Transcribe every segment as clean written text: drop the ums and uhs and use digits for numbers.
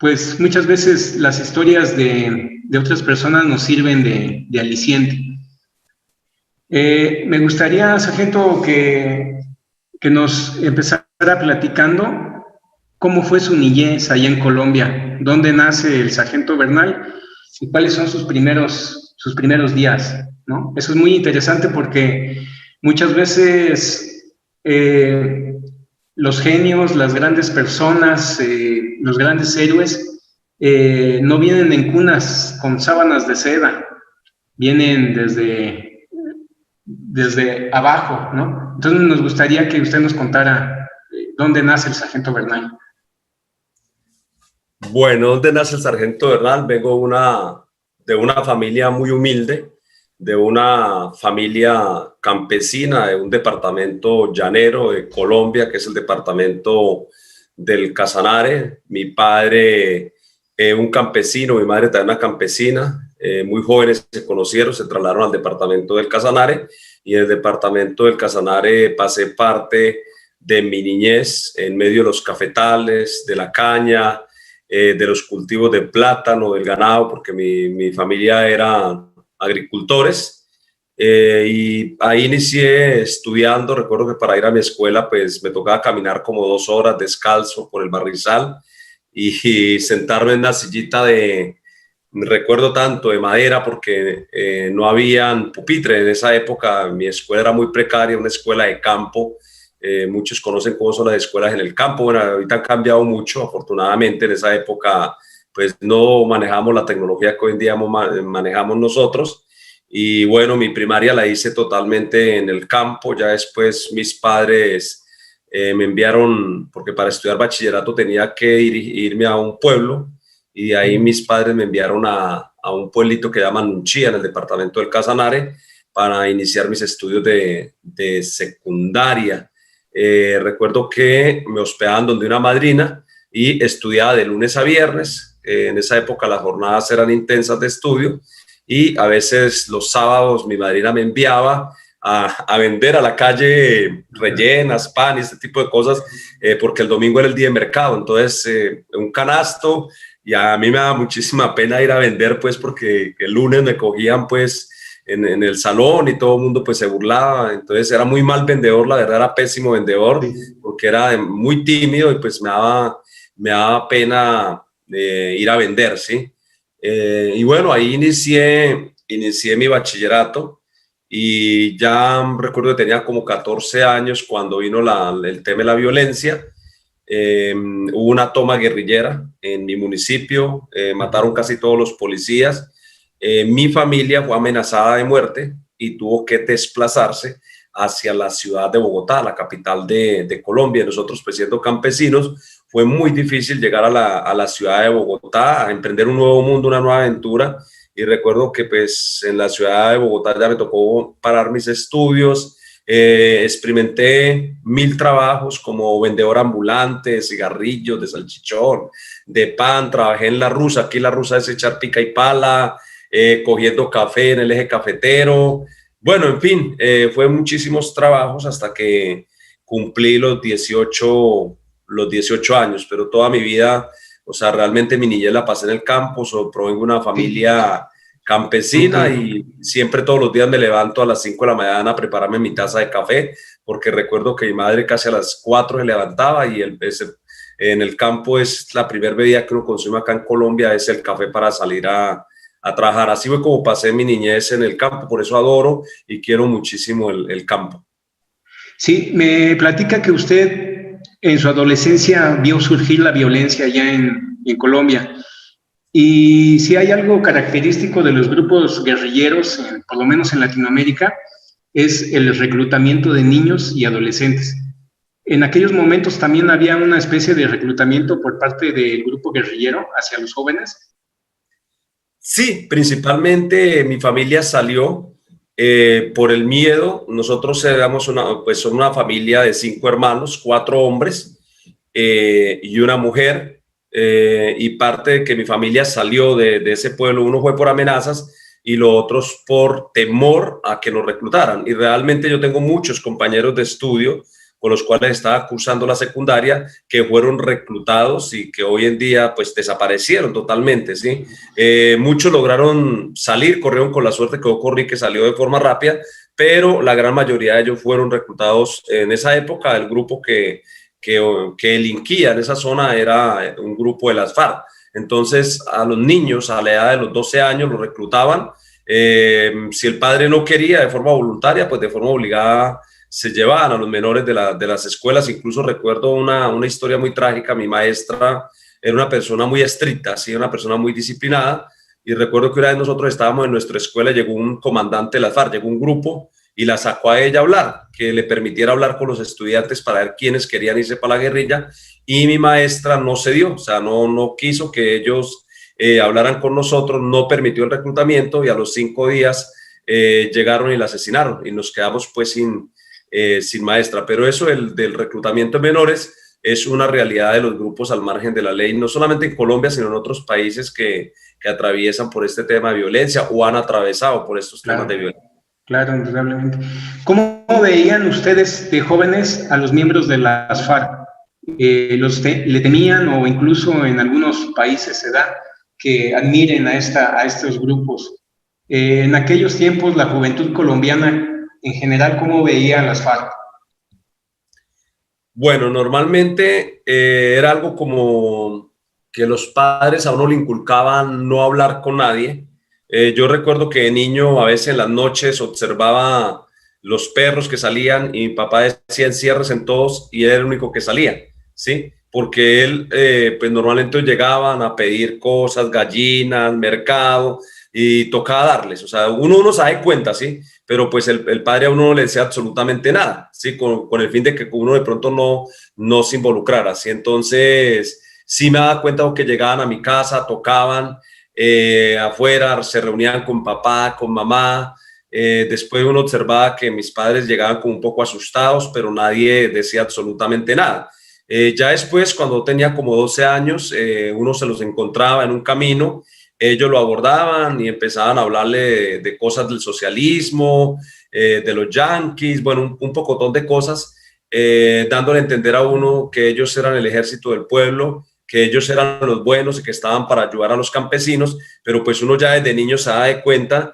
pues muchas veces las historias de otras personas nos sirven de aliciente. Me gustaría, sargento, que nos empezara platicando cómo fue su niñez allá en Colombia, dónde nace el sargento Bernal y cuáles son sus primeros días, ¿no? Eso es muy interesante porque muchas veces los genios, las grandes personas, los grandes héroes, no vienen en cunas con sábanas de seda, vienen desde abajo, ¿no? Entonces nos gustaría que usted nos contara dónde nace el sargento Bernal. Bueno, ¿dónde nace el sargento Bernal? Vengo de una familia muy humilde, de una familia campesina, de un departamento llanero de Colombia, que es el departamento del Casanare. Mi padre, un campesino, mi madre también una campesina. Muy jóvenes se conocieron, se trasladaron al departamento del Casanare, y en el departamento del Casanare pasé parte de mi niñez en medio de los cafetales, de la caña, de los cultivos de plátano, del ganado, porque mi familia era agricultores. Y ahí inicié estudiando. Recuerdo que para ir a mi escuela pues me tocaba caminar como 2 horas descalzo por el barrizal y sentarme en una sillita recuerdo tanto, de madera, porque no habían pupitres en esa época. Mi escuela era muy precaria, una escuela de campo. Muchos conocen cómo son las escuelas en el campo. Bueno, ahorita han cambiado mucho, afortunadamente. En esa época pues no manejamos la tecnología que hoy en día manejamos nosotros. Y bueno, mi primaria la hice totalmente en el campo. Ya después mis padres me enviaron, porque para estudiar bachillerato tenía que irme a un pueblo, y de ahí mis padres me enviaron a un pueblito que llaman Nunchía, en el departamento del Casanare, para iniciar mis estudios de secundaria. Recuerdo que me hospedaban donde una madrina y estudiaba de lunes a viernes. En esa época las jornadas eran intensas de estudio, y a veces los sábados mi madrina me enviaba a vender a la calle rellenas, pan y este tipo de cosas, porque el domingo era el día de mercado. Entonces, un canasto, y a mí me daba muchísima pena ir a vender, pues, porque el lunes me cogían, pues, en el salón, y todo el mundo pues se burlaba. Entonces era muy mal vendedor, la verdad era pésimo vendedor, porque era muy tímido y pues me daba pena ir a vender, ¿sí? Y bueno, ahí inicié mi bachillerato, y ya recuerdo que tenía como 14 años cuando vino el tema de la violencia. Hubo una toma guerrillera en mi municipio, mataron casi todos los policías. Mi familia fue amenazada de muerte y tuvo que desplazarse hacia la ciudad de Bogotá, la capital de Colombia. Nosotros, pues siendo campesinos, fue muy difícil llegar a la ciudad de Bogotá, a emprender un nuevo mundo, una nueva aventura. Y recuerdo que pues en la ciudad de Bogotá ya me tocó parar mis estudios. Experimenté 1000 trabajos como vendedor ambulante de cigarrillos, de salchichón, de pan. Trabajé en La Rusa. Aquí La Rusa es echar pica y pala, cogiendo café en el eje cafetero. Bueno, en fin, fue muchísimos trabajos hasta que cumplí los 18 años, pero toda mi vida, o sea, realmente mi niñez la pasé en el campo. Provengo de una familia campesina, y siempre todos los días me levanto a las 5 de la mañana a prepararme mi taza de café, porque recuerdo que mi madre casi a las 4 se levantaba, y en el campo es la primera bebida que uno consume acá en Colombia, es el café para salir a trabajar. Así fue como pasé mi niñez en el campo, por eso adoro y quiero muchísimo el campo. Sí, me platica que usted en su adolescencia vio surgir la violencia allá en Colombia. Y si hay algo característico de los grupos guerrilleros, por lo menos en Latinoamérica, es el reclutamiento de niños y adolescentes. En aquellos momentos también había una especie de reclutamiento por parte del grupo guerrillero hacia los jóvenes. Sí, principalmente mi familia salió por el miedo. Nosotros éramos una familia de 5 hermanos, 4 hombres y una mujer. Y parte de que mi familia salió de ese pueblo, uno fue por amenazas y los otros por temor a que nos reclutaran. Y realmente yo tengo muchos compañeros de estudio con los cuales estaba cursando la secundaria, que fueron reclutados y que hoy en día pues desaparecieron totalmente, ¿sí? Muchos lograron salir, corrieron con la suerte que ocurrió, que salió de forma rápida, pero la gran mayoría de ellos fueron reclutados en esa época. El grupo que delinquía en esa zona era un grupo de las FARC. Entonces a los niños a la edad de los 12 años los reclutaban. Si el padre no quería de forma voluntaria, pues de forma obligada se llevaban a los menores de las escuelas. Incluso recuerdo una historia muy trágica. Mi maestra era una persona muy estricta, ¿sí? Una persona muy disciplinada, y recuerdo que una vez nosotros estábamos en nuestra escuela, llegó un comandante de la FARC, llegó un grupo y la sacó a ella a hablar, que le permitiera hablar con los estudiantes para ver quiénes querían irse para la guerrilla, y mi maestra no cedió, o sea, no quiso que ellos hablaran con nosotros, no permitió el reclutamiento, y a los 5 días llegaron y la asesinaron, y nos quedamos pues sin maestra. Pero eso del reclutamiento de menores es una realidad de los grupos al margen de la ley, no solamente en Colombia, sino en otros países que atraviesan por este tema de violencia o han atravesado por estos temas de violencia. Claro, indudablemente. ¿Cómo veían ustedes de jóvenes a los miembros de las FARC? ¿Le temían, o incluso en algunos países se da que admiren a estos grupos? En aquellos tiempos, la juventud colombiana en general, ¿cómo veía a las FARC? Bueno, normalmente era algo como que los padres a uno le inculcaban no hablar con nadie. Yo recuerdo que de niño a veces en las noches observaba los perros que salían y mi papá decía enciérrense todos, y él era el único que salía, ¿sí? Porque él, pues normalmente llegaban a pedir cosas, gallinas, mercado, y tocaba darles. O sea, uno no se da cuenta, ¿sí? Pero pues el padre a uno no le decía absolutamente nada, ¿sí? Con el fin de que uno de pronto no se involucrara, ¿sí? Entonces, sí me daba cuenta que llegaban a mi casa, tocaban afuera, se reunían con papá, con mamá. Después uno observaba que mis padres llegaban como un poco asustados, pero nadie decía absolutamente nada. Ya después, cuando tenía como 12 años, uno se los encontraba en un camino. Ellos lo abordaban y empezaban a hablarle de cosas del socialismo, de los yanquis, bueno, un pocotón de cosas, dándole a entender a uno que ellos eran el ejército del pueblo, que ellos eran los buenos y que estaban para ayudar a los campesinos. Pero pues uno ya desde niño se da de cuenta.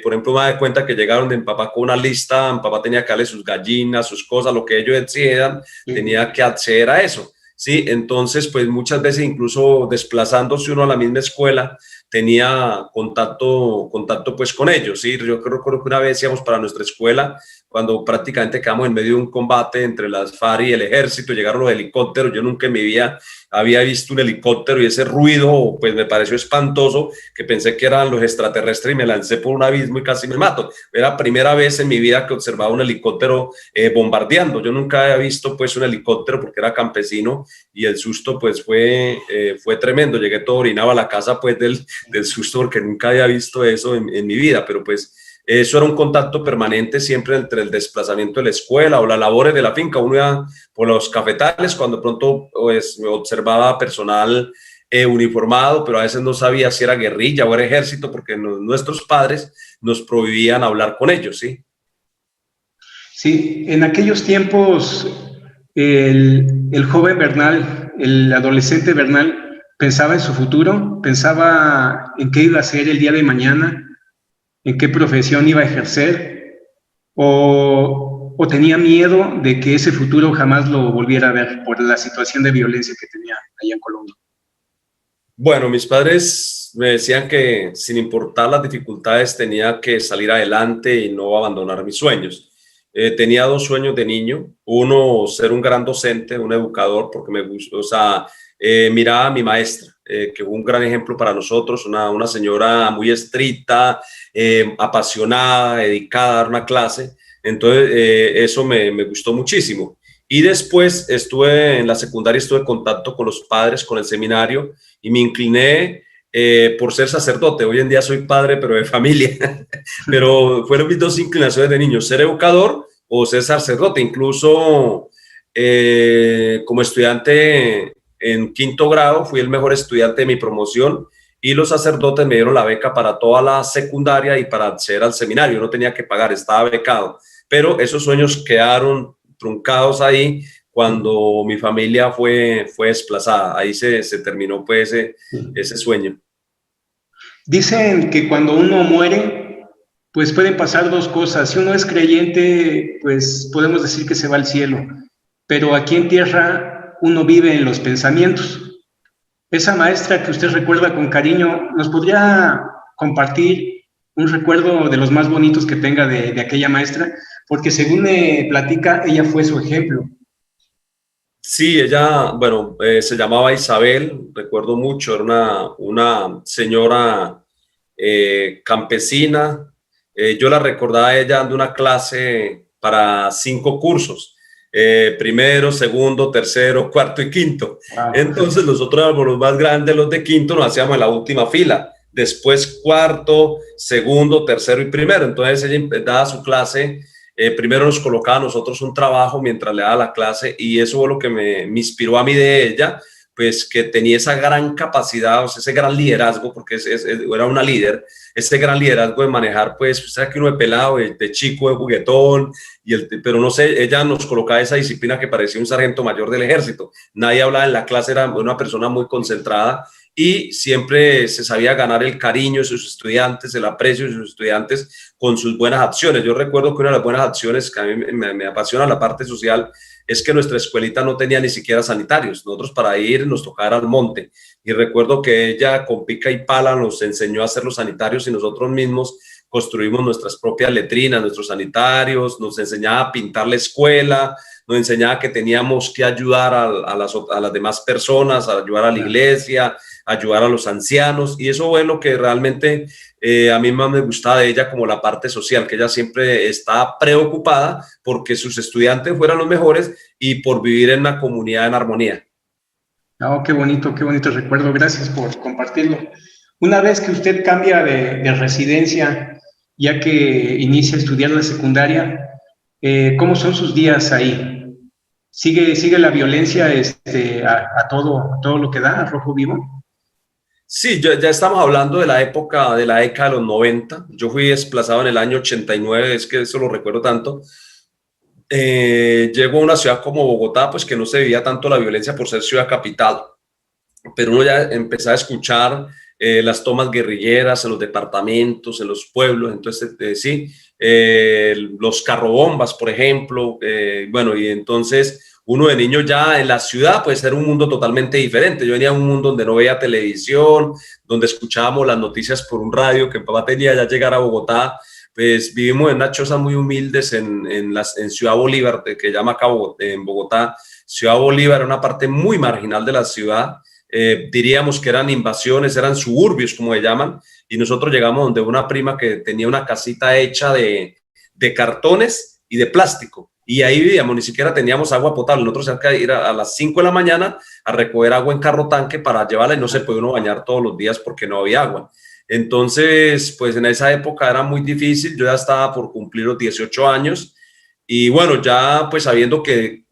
Por ejemplo, me da cuenta que llegaron de mi papá con una lista. Mi papá tenía que darle sus gallinas, sus cosas, lo que ellos exigieran, tenía que acceder a eso, ¿sí? Entonces, pues muchas veces, incluso desplazándose uno a la misma escuela, tenía contacto pues con ellos, ¿sí? Yo creo que una vez íbamos para nuestra escuela, cuando prácticamente quedamos en medio de un combate entre las FARC y el ejército, llegaron los helicópteros. Yo nunca en mi vida había visto un helicóptero, y ese ruido pues me pareció espantoso, que pensé que eran los extraterrestres, y me lancé por un abismo y casi me mato. Era la primera vez en mi vida que observaba un helicóptero bombardeando. Yo nunca había visto pues un helicóptero, porque era campesino, y el susto pues fue tremendo. Llegué todo orinado a la casa pues del susto, porque nunca había visto eso en mi vida. Pero pues eso era un contacto permanente siempre entre el desplazamiento de la escuela o las labores de la finca. Uno iba por los cafetales cuando pronto pues, observaba personal uniformado, pero a veces no sabía si era guerrilla o era ejército, porque nuestros padres nos prohibían hablar con ellos, ¿sí? Sí, en aquellos tiempos el joven Bernal, el adolescente Bernal, pensaba en su futuro, pensaba en qué iba a hacer el día de mañana, en qué profesión iba a ejercer, o tenía miedo de que ese futuro jamás lo volviera a ver por la situación de violencia que tenía allá en Colombia. Bueno, mis padres me decían que sin importar las dificultades tenía que salir adelante y no abandonar mis sueños. Tenía 2 sueños de niño. Uno, ser un gran docente, un educador, porque me gustó, o sea, miraba a mi maestra, que fue un gran ejemplo para nosotros, una señora muy estricta, apasionada, dedicada a dar una clase. Entonces, eso me gustó muchísimo. Y después estuve en la secundaria, estuve en contacto con los padres, con el seminario, y me incliné por ser sacerdote. Hoy en día soy padre, pero de familia. Pero fueron mis 2 inclinaciones de niño: ser educador o ser sacerdote. Incluso como estudiante en 5º grado fui el mejor estudiante de mi promoción, y los sacerdotes me dieron la beca para toda la secundaria y para acceder al seminario. No tenía que pagar, estaba becado. Pero esos sueños quedaron truncados ahí cuando mi familia fue desplazada. Ahí se terminó pues ese sueño. Dicen que cuando uno muere, pues pueden pasar dos cosas. Si uno es creyente, pues podemos decir que se va al cielo, pero aquí en tierra uno vive en los pensamientos. Esa maestra que usted recuerda con cariño, ¿nos podría compartir un recuerdo de los más bonitos que tenga de aquella maestra? Porque según me platica, ella fue su ejemplo. Sí, ella, bueno, se llamaba Isabel, recuerdo mucho, era una señora campesina. Yo la recordaba a ella dando una clase para 5 cursos, primero, segundo, tercero, cuarto y quinto. Wow. Entonces nosotros éramos los más grandes, los de quinto nos hacíamos en la última fila, después cuarto, segundo, tercero y primero. Entonces ella daba su clase. Primero nos colocaba a nosotros un trabajo mientras le daba la clase, y eso fue lo que me inspiró a mí de ella, pues que tenía esa gran capacidad, o sea, ese gran liderazgo, porque era una líder, ese gran liderazgo de manejar, pues, o sea, que uno de pelado, de chico, de juguetón, pero no sé, ella nos colocaba esa disciplina que parecía un sargento mayor del ejército. Nadie hablaba en la clase, era una persona muy concentrada, y siempre se sabía ganar el cariño de sus estudiantes, el aprecio de sus estudiantes con sus buenas acciones. Yo recuerdo que una de las buenas acciones que a mí me apasiona la parte social es que nuestra escuelita no tenía ni siquiera sanitarios. Nosotros para ir nos tocaba ir al monte, y recuerdo que ella con pica y pala nos enseñó a hacer los sanitarios, y nosotros mismos construimos nuestras propias letrinas, nuestros sanitarios, nos enseñaba a pintar la escuela, nos enseñaba que teníamos que ayudar a las demás personas, a ayudar a la iglesia, ayudar a los ancianos, y eso fue lo que realmente a mí más me gustaba de ella, como la parte social, que ella siempre estaba preocupada porque sus estudiantes fueran los mejores y por vivir en una comunidad en armonía. Oh, qué bonito recuerdo. Gracias por compartirlo. Una vez que usted cambia de residencia, ya que inicia a estudiar la secundaria, ¿cómo son sus días ahí? ¿Sigue la violencia a todo lo que da, a rojo vivo? Sí, ya estamos hablando de la época, de la década de los 90. Yo fui desplazado en el año 89, es que eso lo recuerdo tanto. Llego a una ciudad como Bogotá, pues que no se vivía tanto la violencia por ser ciudad capital, pero uno ya empezaba a escuchar las tomas guerrilleras en los departamentos, en los pueblos. Entonces sí, los carrobombas, por ejemplo, bueno, y entonces uno de niño ya en la ciudad pues era un mundo totalmente diferente. Yo venía a un mundo donde no veía televisión, donde escuchábamos las noticias por un radio que mi papá tenía. Ya llegar a Bogotá, pues vivimos en unas chozas muy humildes en Ciudad Bolívar, que llama acá en Bogotá. Ciudad Bolívar era una parte muy marginal de la ciudad. Diríamos que eran invasiones, eran suburbios, como se llaman, y nosotros llegamos donde una prima que tenía una casita hecha de cartones y de plástico, y ahí vivíamos. Ni siquiera teníamos agua potable. Nosotros cerca de ir a las 5 de la mañana a recoger agua en carro tanque para llevarla, y no se podía uno bañar todos los días porque no había agua. Entonces, pues en esa época era muy difícil. Yo ya estaba por cumplir los 18 años, y bueno, ya pues sabiendo que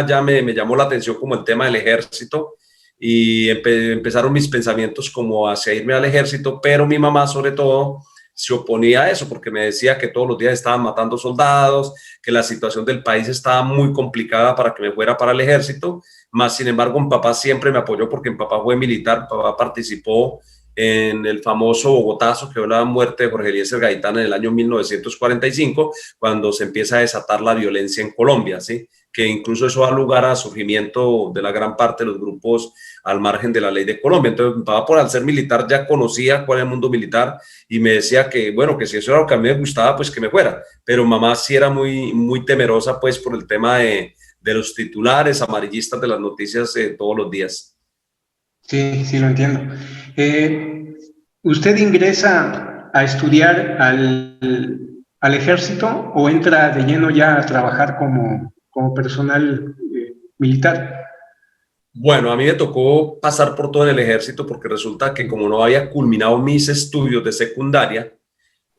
ya me llamó la atención como el tema del ejército, y empezaron mis pensamientos como hacia irme al ejército, pero mi mamá sobre todo se oponía a eso porque me decía que todos los días estaban matando soldados, que la situación del país estaba muy complicada para que me fuera para el ejército. Más sin embargo, mi papá siempre me apoyó porque mi papá fue militar. Mi papá participó en el famoso Bogotazo, que fue la muerte de Jorge Eliezer Gaitán en el año 1945, cuando se empieza a desatar la violencia en Colombia, ¿sí? Que incluso eso da lugar al surgimiento de la gran parte de los grupos al margen de la ley de Colombia. Entonces, mi papá, por al ser militar, ya conocía cuál era el mundo militar, y me decía que, bueno, que si eso era lo que a mí me gustaba, pues que me fuera. Pero mamá sí era muy, muy temerosa, pues, por el tema de los titulares amarillistas de las noticias todos los días. Sí, sí, lo entiendo. ¿Usted ingresa a estudiar al ejército o entra de lleno ya a trabajar como personal militar? Bueno, a mí me tocó pasar por todo en el ejército porque resulta que como no había culminado mis estudios de secundaria,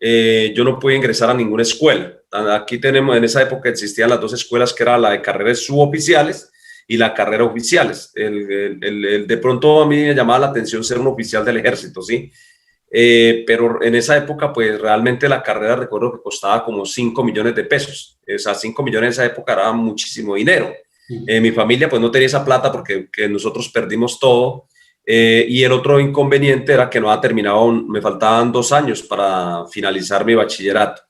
yo no pude ingresar a ninguna escuela. Aquí tenemos, en esa época existían las dos escuelas, que era la de carreras suboficiales y la carrera oficiales. De pronto a mí me llamaba la atención ser un oficial del ejército, ¿sí? pero en esa época, pues realmente la carrera recuerdo que costaba como 5 millones de pesos. O sea, 5 millones en esa época era muchísimo dinero. Mi familia pues no tenía esa plata porque que nosotros perdimos todo. Y el otro inconveniente era que no había terminado, me faltaban 2 años para finalizar mi bachillerato.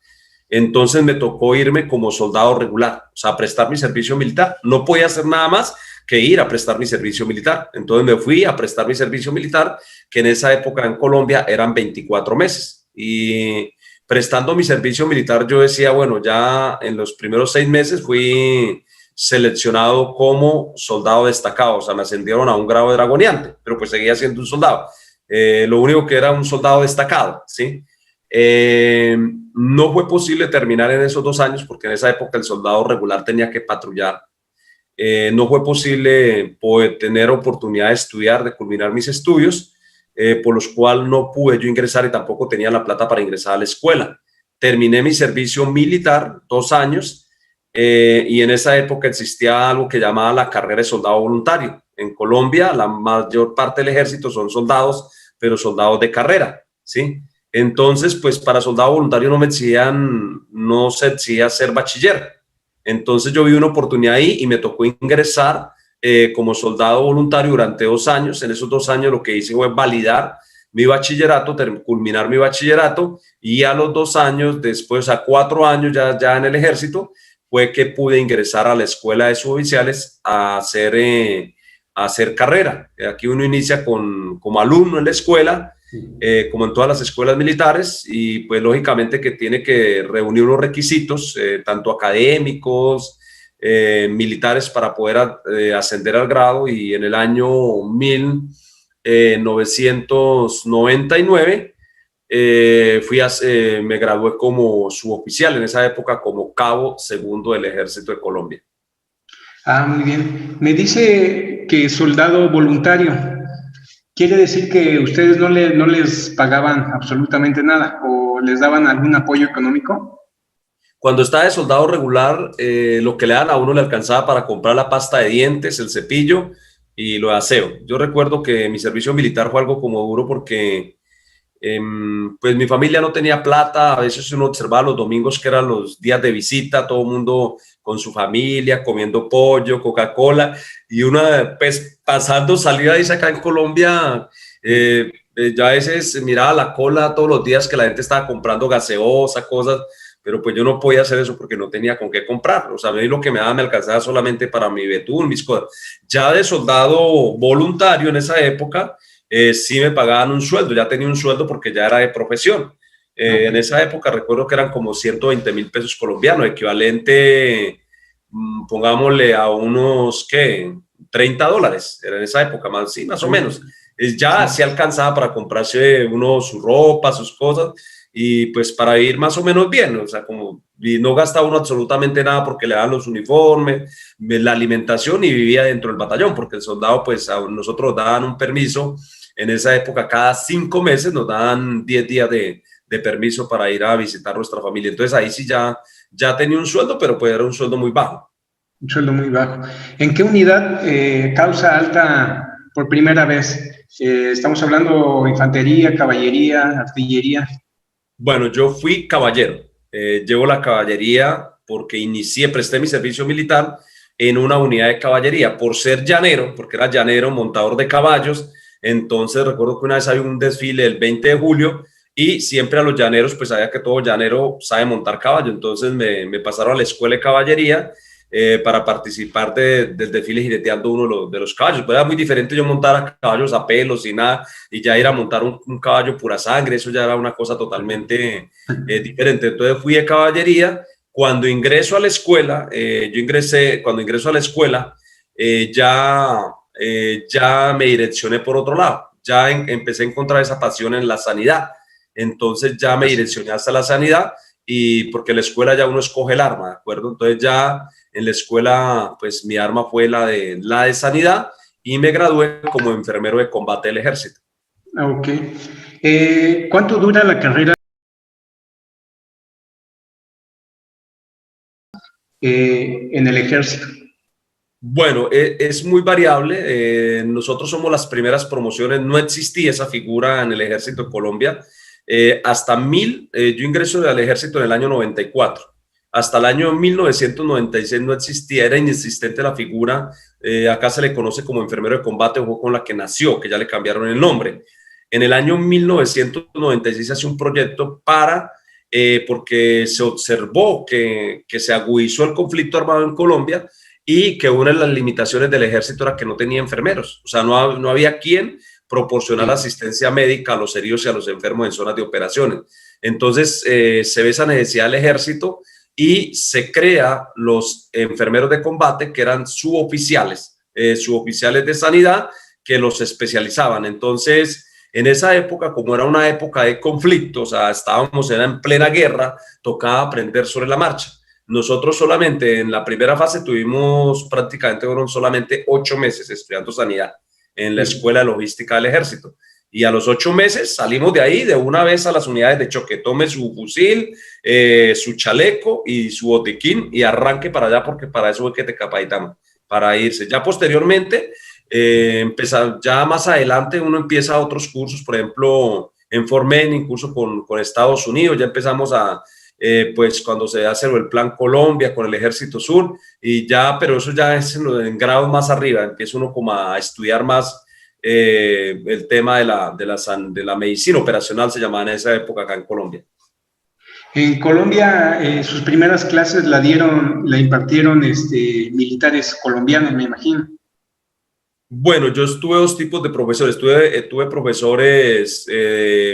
Entonces me tocó irme como soldado regular, o sea, prestar mi servicio militar. No podía hacer nada más que ir a prestar mi servicio militar. Entonces me fui a prestar mi servicio militar, que en esa época en Colombia eran 24 meses. Y prestando mi servicio militar yo decía, bueno, ya en los primeros 6 meses fui seleccionado como soldado destacado, o sea, me ascendieron a un grado de dragoneante, pero pues seguía siendo un soldado. Lo único que era un soldado destacado, ¿sí? No fue posible terminar en esos 2 años porque en esa época el soldado regular tenía que patrullar. No fue posible poder tener oportunidad de estudiar, de culminar mis estudios, por los cuales no pude yo ingresar y tampoco tenía la plata para ingresar a la escuela. Terminé mi servicio militar, 2 años, y en esa época existía algo que llamaba la carrera de soldado voluntario. En Colombia, la mayor parte del ejército son soldados, pero soldados de carrera, ¿sí? Entonces, pues para soldado voluntario no se exigía ser bachiller. Entonces yo vi una oportunidad ahí y me tocó ingresar como soldado voluntario durante 2 años. En esos 2 años lo que hice fue validar mi bachillerato, culminar mi bachillerato, y a los 2 años, después a 4 años ya en el ejército, fue que pude ingresar a la escuela de suboficiales a hacer carrera. Aquí uno inicia como alumno en la escuela, como en todas las escuelas militares, y pues lógicamente que tiene que reunir unos requisitos, tanto académicos, militares, para poder ascender al grado. Y en el año 1999 me gradué como suboficial, en esa época como cabo segundo del Ejército de Colombia. Ah, muy bien. Me dice que soldado voluntario. ¿Quiere decir que ustedes no les pagaban absolutamente nada o les daban algún apoyo económico? Cuando estaba de soldado regular, lo que le dan a uno le alcanzaba para comprar la pasta de dientes, el cepillo y lo de aseo. Yo recuerdo que mi servicio militar fue algo como duro porque pues mi familia no tenía plata. A veces uno observaba los domingos, que eran los días de visita, todo el mundo con su familia, comiendo pollo, Coca-Cola, y uno pues pasando salida, dice acá en Colombia, ya a veces miraba la cola todos los días que la gente estaba comprando gaseosa, cosas, pero pues yo no podía hacer eso porque no tenía con qué comprar. O sea, a mí lo que me daba me alcanzaba solamente para mi betún, mis cosas. Ya de soldado voluntario en esa época, sí me pagaban un sueldo, ya tenía un sueldo porque ya era de profesión. En esa época recuerdo que eran como 120.000 pesos colombianos, equivalente, pongámosle a unos, ¿qué? $30, era en esa época, más, sí, más o menos. Ya se alcanzaba para comprarse sus ropas, sus cosas, y pues para ir más o menos bien, o sea, como, y no gastaba uno absolutamente nada porque le daban los uniformes, la alimentación, y vivía dentro del batallón, porque el soldado, pues a nosotros daban un permiso. En esa época, cada 5 meses nos daban 10 días de permiso para ir a visitar nuestra familia. Entonces ahí sí ya tenía un sueldo, pero pues era un sueldo muy bajo. Un sueldo muy bajo. ¿En qué unidad causa alta por primera vez? Estamos hablando infantería, caballería, artillería. Bueno, yo fui caballero. Llevo la caballería porque presté mi servicio militar en una unidad de caballería por ser llanero, porque era llanero, montador de caballos. Entonces recuerdo que una vez había un desfile el 20 de julio y siempre a los llaneros, pues sabía que todo llanero sabe montar caballo. Entonces me pasaron a la escuela de caballería para participar del desfile jineteando uno de los caballos. Pues era muy diferente yo montar a caballos a pelos y nada, y ya ir a montar un caballo pura sangre, eso ya era una cosa totalmente diferente. Entonces fui de caballería. Cuando ingreso a la escuela, cuando ingreso a la escuela, ya me direccioné por otro lado. Ya empecé a encontrar esa pasión en la sanidad. Entonces ya me direccioné hasta la sanidad, y porque en la escuela ya uno escoge el arma, ¿de acuerdo? Entonces ya en la escuela, pues mi arma fue la de sanidad, y me gradué como enfermero de combate del ejército. Ok. ¿Cuánto dura la carrera en el ejército? Bueno, es muy variable. Nosotros somos las primeras promociones. No existía esa figura en el ejército de Colombia. Yo ingreso al ejército en el año 94. Hasta el año 1996 no existía, era inexistente la figura. Acá se le conoce como enfermero de combate, o fue con la que nació, que ya le cambiaron el nombre. En el año 1996 se hace un proyecto porque se observó que se agudizó el conflicto armado en Colombia y que una de las limitaciones del ejército era que no tenía enfermeros. O sea, no había quien proporcionar asistencia médica a los heridos y a los enfermos en zonas de operaciones. Entonces, se ve esa necesidad del ejército y se crea los enfermeros de combate, que eran suboficiales de sanidad, que los especializaban. Entonces, en esa época, como era una época de conflicto, o sea, era en plena guerra, tocaba aprender sobre la marcha. Nosotros solamente en la primera fase fueron solamente 8 meses estudiando sanidad en la Escuela de Logística del Ejército. Y a los 8 meses salimos de ahí de una vez a las unidades de choque. Tome su fusil, su chaleco y su botiquín y arranque para allá, porque para eso es que te capacitamos, para irse. Ya posteriormente, ya más adelante uno empieza otros cursos, por ejemplo, en Formen, incluso con Estados Unidos, ya empezamos pues cuando se hace el Plan Colombia con el Ejército Sur, pero eso ya es en grados más arriba, empieza uno como a estudiar más el tema de la medicina operacional, se llamaba en esa época acá en Colombia. En Colombia, sus primeras clases la impartieron militares colombianos, me imagino. Bueno, yo tuve dos tipos de profesores. Tuve profesores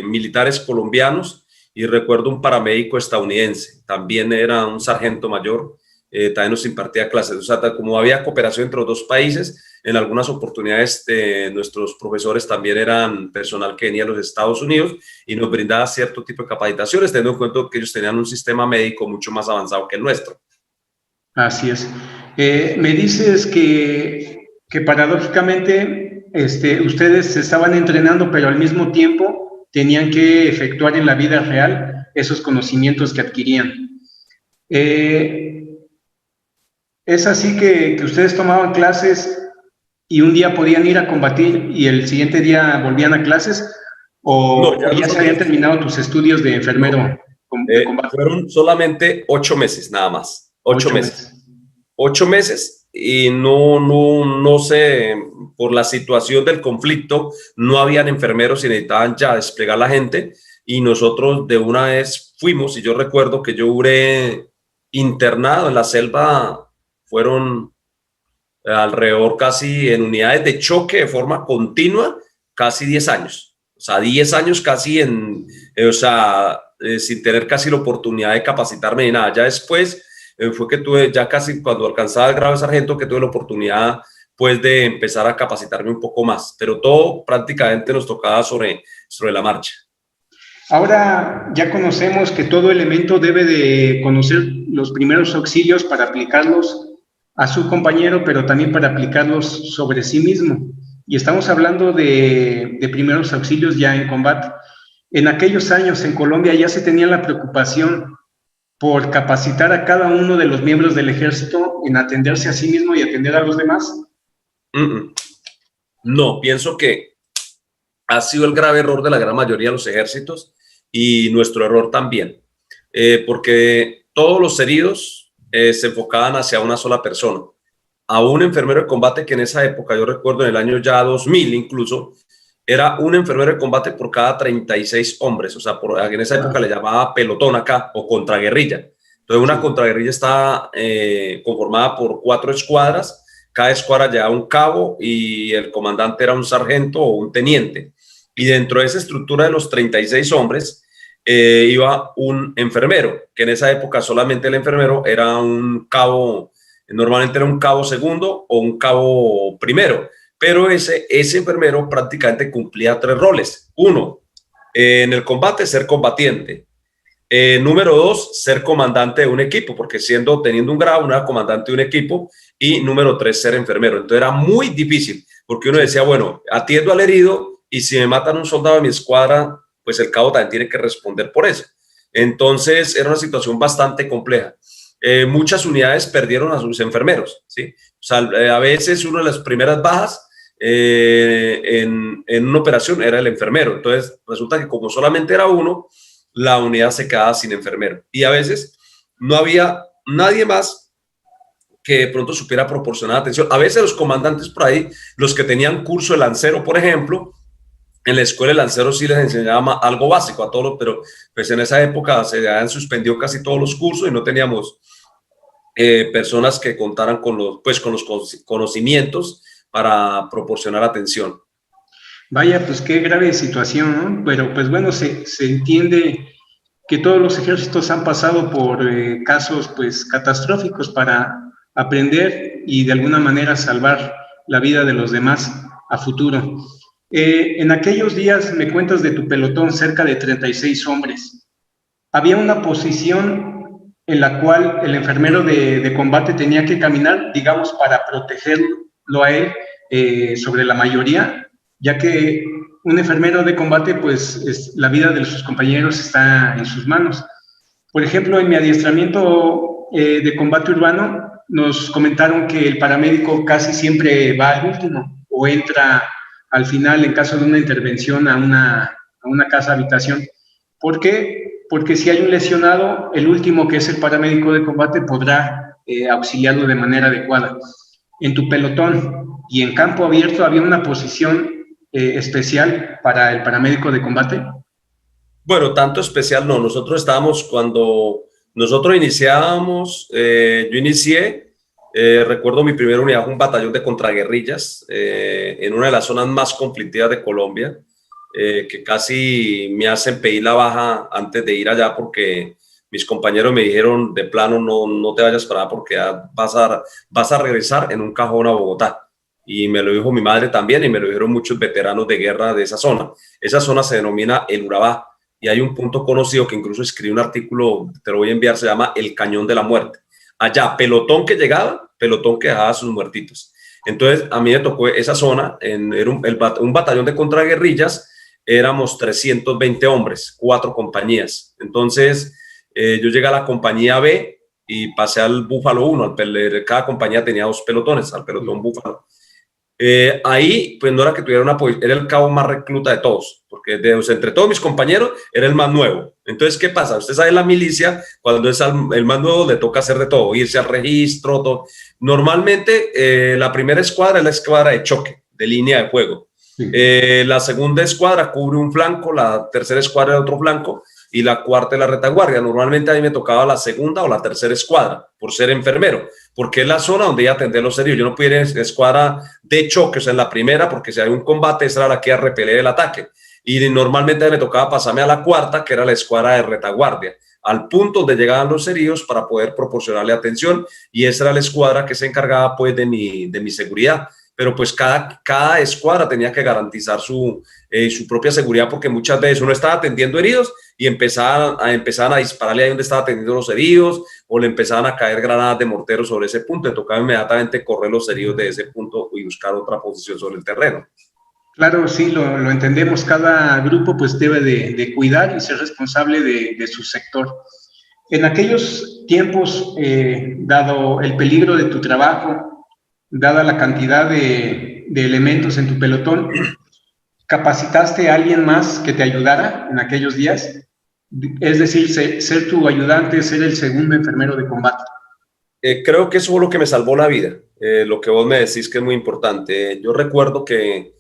militares colombianos y recuerdo un paramédico estadounidense. También era un sargento mayor. También nos impartía clases. O sea, como había cooperación entre los dos países, en algunas oportunidades nuestros profesores también eran personal que venía de los Estados Unidos y nos brindaba cierto tipo de capacitaciones, teniendo en cuenta que ellos tenían un sistema médico mucho más avanzado que el nuestro. Así es. Me dices que paradójicamente ustedes se estaban entrenando, pero al mismo tiempo tenían que efectuar en la vida real esos conocimientos que adquirían. ¿Es así que ustedes tomaban clases y un día podían ir a combatir y el siguiente día volvían a clases? ¿O ya se habían terminado tus estudios de enfermero de combate? Fueron solamente 8 meses, nada más. 8 meses. 8 meses y no sé, por la situación del conflicto, no habían enfermeros y necesitaban ya desplegar la gente y nosotros de una vez fuimos. Y yo recuerdo que yo duré internado en la selva, fueron alrededor casi en unidades de choque de forma continua, casi 10 años. O sea, 10 años casi sin tener casi la oportunidad de capacitarme ni nada. Ya después fue que tuve, ya casi cuando alcanzaba el grado de sargento, que tuve la oportunidad pues de empezar a capacitarme un poco más, pero todo prácticamente nos tocaba sobre la marcha. Ahora ya conocemos que todo elemento debe de conocer los primeros auxilios para aplicarlos a su compañero, pero también para aplicarlos sobre sí mismo. Y estamos hablando de primeros auxilios ya en combate. En aquellos años en Colombia ya se tenía la preocupación por capacitar a cada uno de los miembros del ejército en atenderse a sí mismo y atender a los demás. No, pienso que ha sido el grave error de la gran mayoría de los ejércitos y nuestro error también, porque todos los heridos se enfocaban hacia una sola persona. A un enfermero de combate que en esa época, yo recuerdo en el año ya 2000 incluso, era un enfermero de combate por cada 36 hombres, o sea, en esa época le llamaba pelotón acá, o contraguerrilla. Entonces una contraguerrilla está conformada por 4 escuadras, cada escuadra llevaba un cabo y el comandante era un sargento o un teniente. Y dentro de esa estructura de los 36 hombres iba un enfermero, que en esa época solamente el enfermero era un cabo, normalmente era un cabo segundo o un cabo primero, pero ese enfermero prácticamente cumplía 3 roles. 1, en el combate ser combatiente. Número 2, ser comandante de un equipo, porque teniendo un grado, uno era comandante de un equipo. Y número 3, ser enfermero. Entonces era muy difícil, porque uno decía, bueno, atiendo al herido y si me matan un soldado de mi escuadra, pues el cabo también tiene que responder por eso. Entonces era una situación bastante compleja. muchas unidades perdieron a sus enfermeros, ¿sí? O sea, a veces una de las primeras bajas en una operación era el enfermero. Entonces, resulta que como solamente era uno, la unidad se quedaba sin enfermero. Y a veces no había nadie más que de pronto supiera proporcionar atención. A veces los comandantes por ahí, los que tenían curso de lancero, por ejemplo, en la escuela de lanceros sí les enseñaba algo básico a todos, pero pues en esa época se habían suspendido casi todos los cursos y no teníamos personas que contaran con los conocimientos para proporcionar atención. Vaya, pues qué grave situación, ¿no? Pero pues bueno, se entiende que todos los ejércitos han pasado por casos pues catastróficos para aprender y de alguna manera salvar la vida de los demás a futuro. En aquellos días me cuentas de tu pelotón, cerca de 36 hombres. Había una posición en la cual el enfermero de combate tenía que caminar, digamos, para protegerlo a él sobre la mayoría, ya que un enfermero de combate, pues la vida de sus compañeros está en sus manos. Por ejemplo, en mi adiestramiento de combate urbano, nos comentaron que el paramédico casi siempre va al último o entra al final en caso de una intervención a una casa habitación. ¿Por qué? Porque si hay un lesionado, el último, que es el paramédico de combate, podrá auxiliarlo de manera adecuada. En tu pelotón y en campo abierto había una posición especial para el paramédico de combate. Bueno, tanto especial no. Nosotros estábamos cuando nosotros iniciábamos, yo inicié, recuerdo mi primera unidad, un batallón de contraguerrillas en una de las zonas más conflictivas de Colombia, que casi me hacen pedir la baja antes de ir allá porque mis compañeros me dijeron de plano no te vayas para allá porque vas a regresar en un cajón a Bogotá. Y me lo dijo mi madre también y me lo dijeron muchos veteranos de guerra de esa zona. Esa zona se denomina el Urabá. Y hay un punto conocido que incluso escribí un artículo, te lo voy a enviar, se llama El Cañón de la Muerte. Allá, pelotón que llegaba, pelotón que dejaba a sus muertitos. Entonces, a mí me tocó esa zona, era un batallón de contraguerrillas, éramos 320 hombres, 4 compañías. Entonces, yo llegué a la compañía B y pasé al Búfalo 1, cada compañía tenía 2 pelotones, al pelotón Búfalo. Ahí, pues no era que tuviera era el cabo más recluta de todos, porque entre todos mis compañeros era el más nuevo. Entonces, ¿qué pasa? Usted sabe, en la milicia, cuando es el más nuevo, le toca hacer de todo, irse al registro, todo. Normalmente, la primera escuadra es la escuadra de choque, de línea de fuego. Sí. La segunda escuadra cubre un flanco, la tercera escuadra de otro flanco, y la cuarta es la retaguardia. Normalmente a mí me tocaba la segunda o la tercera escuadra, por ser enfermero, porque es la zona donde iba a atender los heridos. Yo no pudiera ir en escuadra de choque, o sea, en la primera, porque si hay un combate, esa era la que iba a repeler el ataque. Y normalmente me tocaba pasarme a la cuarta, que era la escuadra de retaguardia, al punto donde llegaban los heridos para poder proporcionarle atención, y esa era la escuadra que se encargaba pues de mi seguridad. Pero pues cada escuadra tenía que garantizar su propia seguridad, porque muchas veces uno estaba atendiendo heridos y empezaban a dispararle ahí donde estaba atendiendo los heridos, o le empezaban a caer granadas de mortero sobre ese punto. Le tocaba inmediatamente correr los heridos de ese punto y buscar otra posición sobre el terreno. Claro, sí, lo entendemos. Cada grupo pues debe de cuidar y ser responsable de su sector. En aquellos tiempos, dado el peligro de tu trabajo, dada la cantidad de elementos en tu pelotón, ¿capacitaste a alguien más que te ayudara en aquellos días? Es decir, ser tu ayudante, ser el segundo enfermero de combate. Creo que eso fue lo que me salvó la vida, lo que vos me decís que es muy importante. Yo recuerdo que,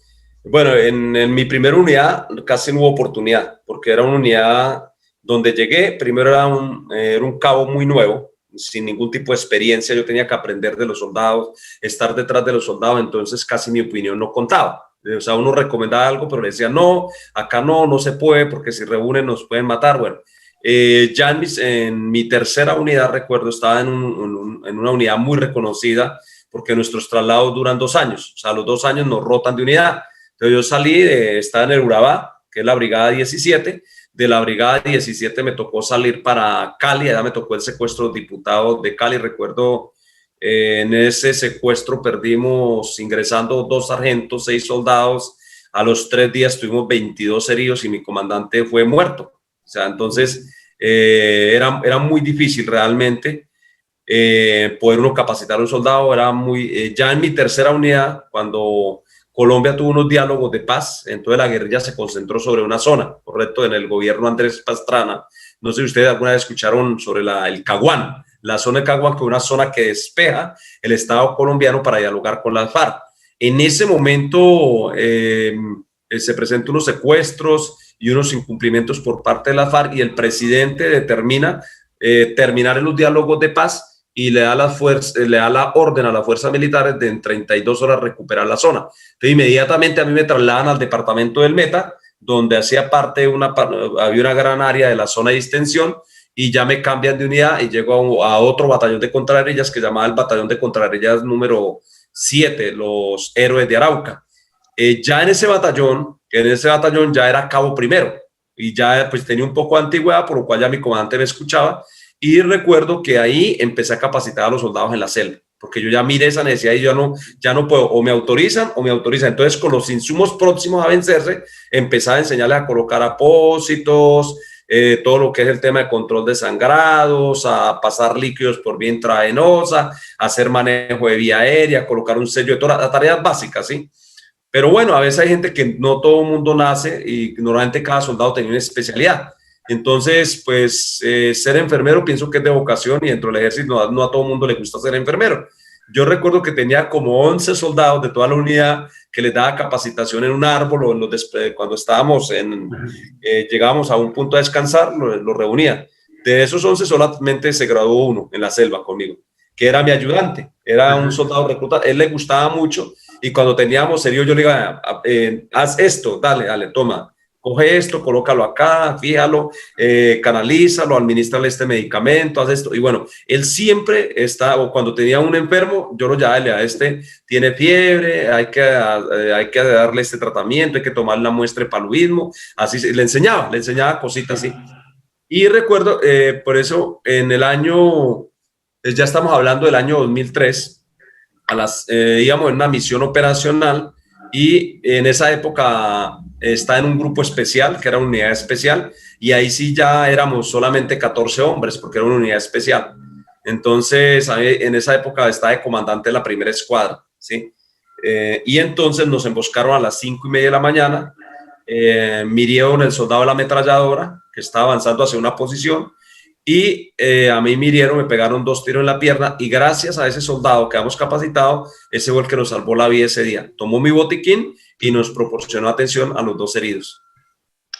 bueno, en mi primera unidad casi no hubo oportunidad, porque era una unidad donde llegué, primero era un cabo muy nuevo, sin ningún tipo de experiencia. Yo tenía que aprender de los soldados, estar detrás de los soldados, entonces casi mi opinión no contaba. O sea, uno recomendaba algo, pero le decía, no, acá no se puede, porque si reúnen nos pueden matar. Bueno, ya en mi tercera unidad, recuerdo, estaba en una unidad muy reconocida, porque nuestros traslados duran 2 años, o sea, a los 2 años nos rotan de unidad. Entonces yo salí, estaba en el Urabá, que es la brigada 17, de la brigada 17 me tocó salir para Cali, allá me tocó el secuestro de diputados de Cali. Recuerdo, en ese secuestro perdimos, ingresando 2 sargentos, 6 soldados. A los 3 días tuvimos 22 heridos y mi comandante fue muerto. O sea, entonces era muy difícil realmente. poder uno capacitar a un soldado era muy... ya en mi tercera unidad, cuando Colombia tuvo unos diálogos de paz, entonces la guerrilla se concentró sobre una zona, correcto, en el gobierno Andrés Pastrana. No sé si ustedes alguna vez escucharon sobre el Caguán, la zona de Caguán, que es una zona que despeja el Estado colombiano para dialogar con las FARC. En ese momento se presentan unos secuestros y unos incumplimientos por parte de la FARC y el presidente determina terminar en los diálogos de paz y le da la orden a las fuerzas militares de en 32 horas recuperar la zona. Entonces, inmediatamente a mí me trasladan al departamento del Meta, donde hacía parte había una gran área de la zona de distensión, y ya me cambian de unidad y llego a otro batallón de contraguerrillas que se llamaba el batallón de contraguerrillas número 7, los héroes de Arauca. Ya en ese batallón ya era cabo primero y ya pues tenía un poco de antigüedad, por lo cual ya mi comandante me escuchaba. Y recuerdo que ahí empecé a capacitar a los soldados en la selva, porque yo ya miré esa necesidad y yo ya no puedo, o me autorizan. Entonces, con los insumos próximos a vencerse, empecé a enseñarles a colocar apósitos, todo lo que es el tema de control de sangrados, a pasar líquidos por vía intravenosa, hacer manejo de vía aérea, colocar un sello de todas las tareas básicas, ¿sí? Pero bueno, a veces hay gente que no todo el mundo nace y normalmente cada soldado tenía una especialidad. Entonces, pues ser enfermero pienso que es de vocación y dentro del ejército no a todo el mundo le gusta ser enfermero. Yo recuerdo que tenía como 11 soldados de toda la unidad que les daba capacitación en un árbol o cuando llegábamos a un punto a descansar, lo reunía. De esos 11 solamente se graduó uno en la selva conmigo, que era mi ayudante, era un soldado recluta. Él le gustaba mucho y cuando teníamos serio yo le digo, haz esto, dale, toma. Coge esto, colócalo acá, fíjalo, canalízalo, administrale este medicamento, haz esto. Y bueno, él siempre o cuando tenía un enfermo, yo lo llamaba, este tiene fiebre, hay que darle este tratamiento, hay que tomar la muestra de paludismo. Así le enseñaba cositas así. Y recuerdo, por eso en el año, ya estamos hablando del año 2003, íbamos en una misión operacional y en esa época está en un grupo especial, que era una unidad especial, y ahí sí ya éramos solamente 14 hombres, porque era una unidad especial. Entonces, en esa época estaba de comandante de la primera escuadra, ¿sí? Y entonces nos emboscaron a las 5:30 de la mañana, mirieron el soldado de la ametralladora, que estaba avanzando hacia una posición, y a mí me pegaron 2 tiros en la pierna, y gracias a ese soldado que habíamos capacitado, ese fue el que nos salvó la vida ese día. Tomó mi botiquín y nos proporcionó atención a los 2 heridos.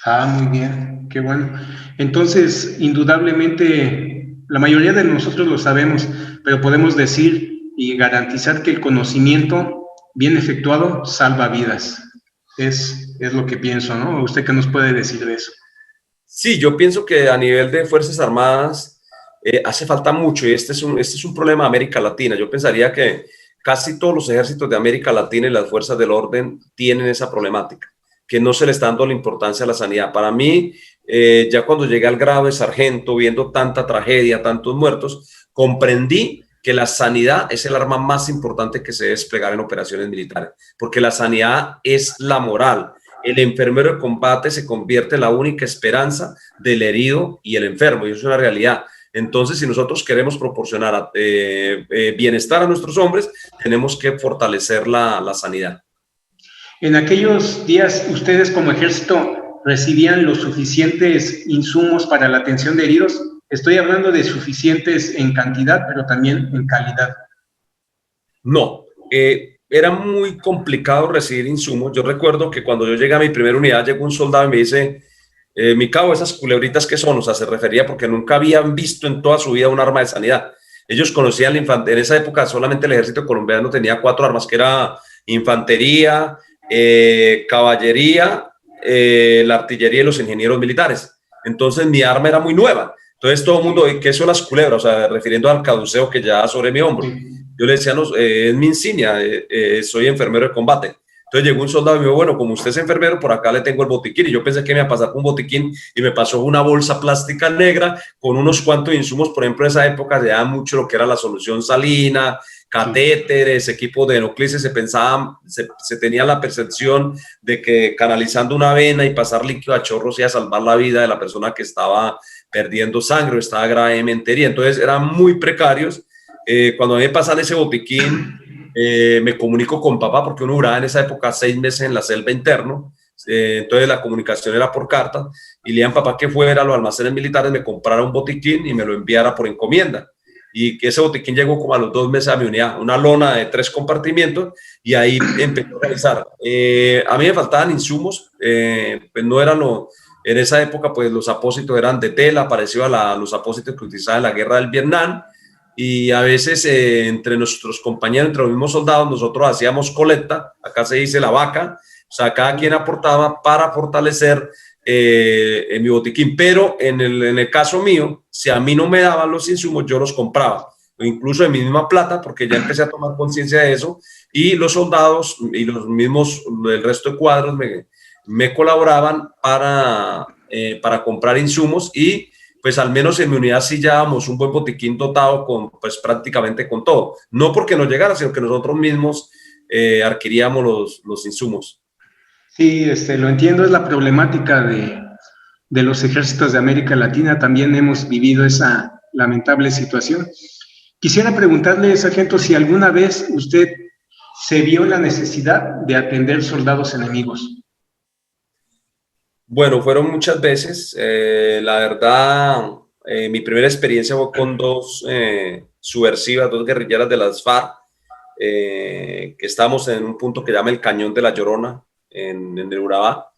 Ah, muy bien, qué bueno. Entonces, indudablemente, la mayoría de nosotros lo sabemos, pero podemos decir y garantizar que el conocimiento bien efectuado salva vidas. Es lo que pienso, ¿no? ¿Usted qué nos puede decir de eso? Sí, yo pienso que a nivel de Fuerzas Armadas hace falta mucho, y este es un problema de América Latina. Yo pensaría que casi todos los ejércitos de América Latina y las fuerzas del orden tienen esa problemática, que no se le está dando la importancia a la sanidad. Para mí, ya cuando llegué al grado de sargento, viendo tanta tragedia, tantos muertos, comprendí que la sanidad es el arma más importante que se debe desplegar en operaciones militares, porque la sanidad es la moral. El enfermero de combate se convierte en la única esperanza del herido y el enfermo, y eso es una realidad. Entonces, si nosotros queremos proporcionar bienestar a nuestros hombres, tenemos que fortalecer la sanidad. En aquellos días, ¿ustedes como ejército recibían los suficientes insumos para la atención de heridos? Estoy hablando de suficientes en cantidad, pero también en calidad. No, era muy complicado recibir insumos. Yo recuerdo que cuando yo llegué a mi primera unidad, llegó un soldado y me dice, mi cabo, esas culebritas que son, o sea, se refería porque nunca habían visto en toda su vida un arma de sanidad. Ellos conocían la infantería. En esa época solamente el ejército colombiano tenía 4 armas, que era infantería, caballería, la artillería y los ingenieros militares. Entonces mi arma era muy nueva. Entonces todo el mundo, ¿qué son las culebras? O sea, refiriendo al caduceo que ya sobre mi hombro. Yo le decía, no, es mi insignia, soy enfermero de combate. Entonces llegó un soldado y me dijo, bueno, como usted es enfermero, por acá le tengo el botiquín. Y yo pensé que me iba a pasar con un botiquín y me pasó una bolsa plástica negra con unos cuantos insumos. Por ejemplo, en esa época se daba mucho lo que era la solución salina, catéteres, equipos de hemoclisis. Se tenía la percepción de que canalizando una vena y pasar líquido a chorros iba a salvar la vida de la persona que estaba perdiendo sangre o estaba gravemente herida. Entonces eran muy precarios. Cuando a mí me pasan ese botiquín, me comunico con papá, porque uno duraba en esa época 6 meses en la selva interno, entonces la comunicación era por carta, y le digan papá que fuera a los almacenes militares, me comprara un botiquín y me lo enviara por encomienda. Y que ese botiquín llegó como a los 2 meses a mi unidad, una lona de 3 compartimientos, y ahí empezó a realizar. A mí me faltaban insumos, pues no eran en esa época, pues los apósitos eran de tela, parecido a los apósitos que utilizaban en la guerra del Vietnam, y a veces entre nuestros compañeros, entre los mismos soldados, nosotros hacíamos colecta, acá se dice la vaca, o sea, cada quien aportaba para fortalecer en mi botiquín, pero en el caso mío, si a mí no me daban los insumos, yo los compraba, incluso de mi misma plata, porque ya empecé a tomar conciencia de eso, y los soldados y los mismos, el resto de cuadros me colaboraban para comprar insumos, y pues al menos en mi unidad sí llevábamos un buen botiquín dotado con pues prácticamente con todo, no porque nos llegara, sino que nosotros mismos adquiríamos los insumos. Sí, lo entiendo, es la problemática de los ejércitos de América Latina. También hemos vivido esa lamentable situación. Quisiera preguntarle, sargento, si alguna vez usted se vio la necesidad de atender soldados enemigos. Bueno, fueron muchas veces. La verdad, mi primera experiencia fue con dos subversivas, dos guerrilleras de las FARC, que estábamos en un punto que llama el Cañón de la Llorona, en el Urabá,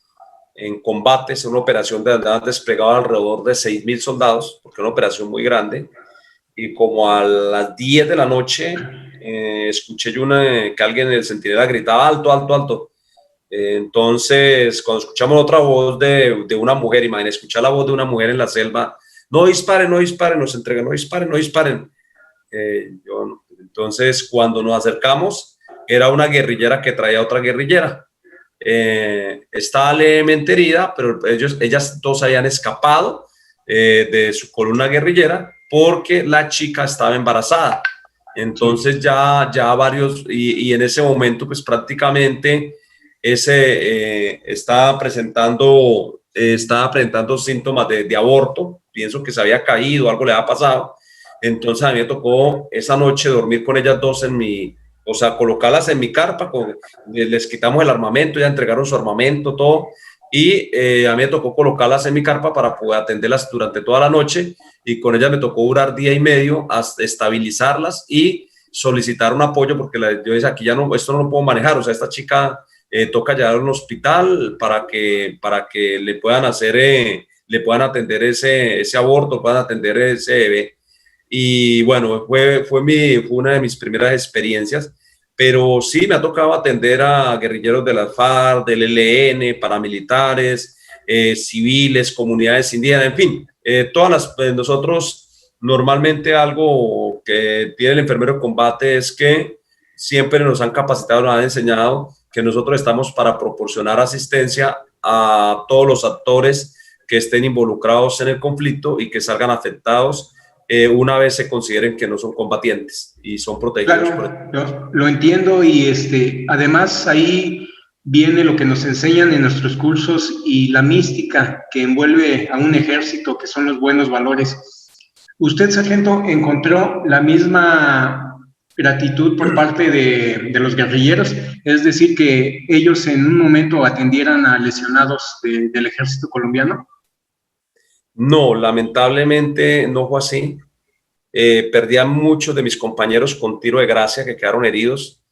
en combates, en una operación de andaban desplegado alrededor de 6.000 soldados, porque era una operación muy grande, y como a las 10 de la noche escuché yo que alguien en el centinela gritaba alto, alto, alto. Entonces, cuando escuchamos otra voz de una mujer, imagínense, escuchar la voz de una mujer en la selva, no disparen, no disparen, nos entregan, no disparen, no disparen. Entonces, cuando nos acercamos, era una guerrillera que traía a otra guerrillera. Estaba levemente herida, pero ellas dos habían escapado de su columna guerrillera porque la chica estaba embarazada. Entonces ya varios, y en ese momento pues prácticamente estaba presentando síntomas de aborto. Pienso que se había caído, algo le había pasado. Entonces a mí me tocó esa noche dormir con ellas dos o sea, colocarlas en mi carpa, les quitamos el armamento, ya entregaron su armamento, todo, y a mí me tocó colocarlas en mi carpa para poder atenderlas durante toda la noche, y con ellas me tocó durar día y medio hasta estabilizarlas y solicitar un apoyo, porque yo decía, aquí ya no, esto no lo puedo manejar, o sea, esta chica toca llevar a un hospital para que le puedan le puedan atender ese aborto, puedan atender ese bebé. Y bueno, fue una de mis primeras experiencias, pero sí me ha tocado atender a guerrilleros de la FARC, del ELN, paramilitares, civiles, comunidades indígenas, en fin, nosotros normalmente algo que tiene el enfermero de combate es que siempre nos han capacitado, nos han enseñado que nosotros estamos para proporcionar asistencia a todos los actores que estén involucrados en el conflicto y que salgan afectados una vez se consideren que no son combatientes y son protegidos. Claro, lo entiendo, y además ahí viene lo que nos enseñan en nuestros cursos y la mística que envuelve a un ejército, que son los buenos valores. ¿Usted, sargento, encontró la misma gratitud por parte de los guerrilleros? Es decir, que ellos en un momento atendieran a lesionados del ejército colombiano. No, lamentablemente no fue así. Perdí a muchos de mis compañeros con tiro de gracia que quedaron heridos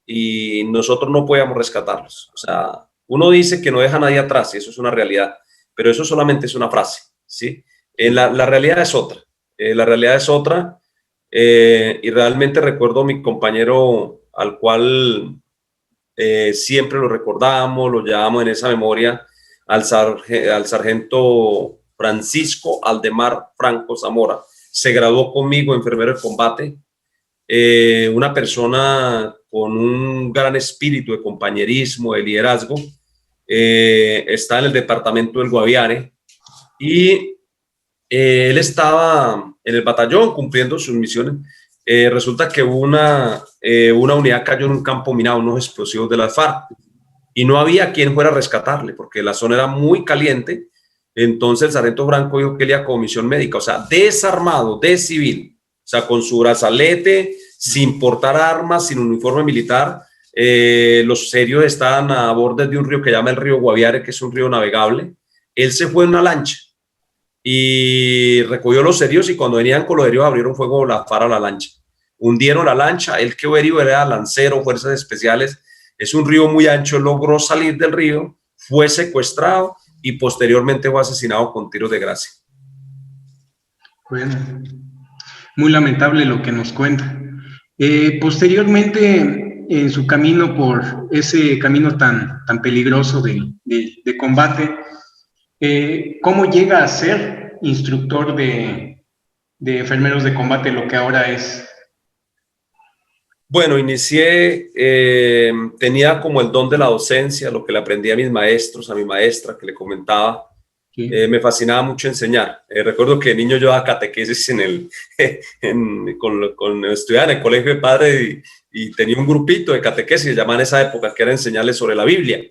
y nosotros no podíamos rescatarlos. O sea, uno dice que no deja a nadie atrás y eso es una realidad, pero eso solamente es una frase, ¿sí? La realidad es otra. La realidad es otra y realmente recuerdo a mi compañero al cual siempre lo recordamos, lo llevamos en esa memoria, al sargento Francisco Aldemar Franco Zamora. Se graduó conmigo, enfermero de combate, una persona con un gran espíritu de compañerismo, de liderazgo. Está en el departamento del Guaviare y él estaba en el batallón cumpliendo sus misiones. Resulta que una unidad cayó en un campo minado, unos explosivos de las FARC, y no había quien fuera a rescatarle porque la zona era muy caliente. Entonces el sargento Franco dijo que él iba con misión médica, o sea, desarmado, de civil, sea, con su brazalete, sin portar armas, sin uniforme militar. Los serios estaban a bordes de un río que se llama el río Guaviare, que es un río navegable. Él se fue en una lancha y recogió los serios, y cuando venían con los serios abrieron fuego la fara a la lancha. Hundieron la lancha, él quedó herido, era lancero, fuerzas especiales. Es un río muy ancho, logró salir del río, fue secuestrado y posteriormente fue asesinado con tiros de gracia. Bueno, muy lamentable lo que nos cuenta. Posteriormente, en su camino por ese camino tan peligroso de combate, ¿cómo llega a ser instructor de enfermeros de combate, lo que ahora es? Bueno, inicié, tenía como el don de la docencia, lo que le aprendí a mis maestros, a mi maestra que le comentaba. Sí. Me fascinaba mucho enseñar. Recuerdo que de niño yo daba catequesis estudiaba en el colegio de padres y tenía un grupito de catequesis, se llamaba en esa época, que era enseñarles sobre la Biblia.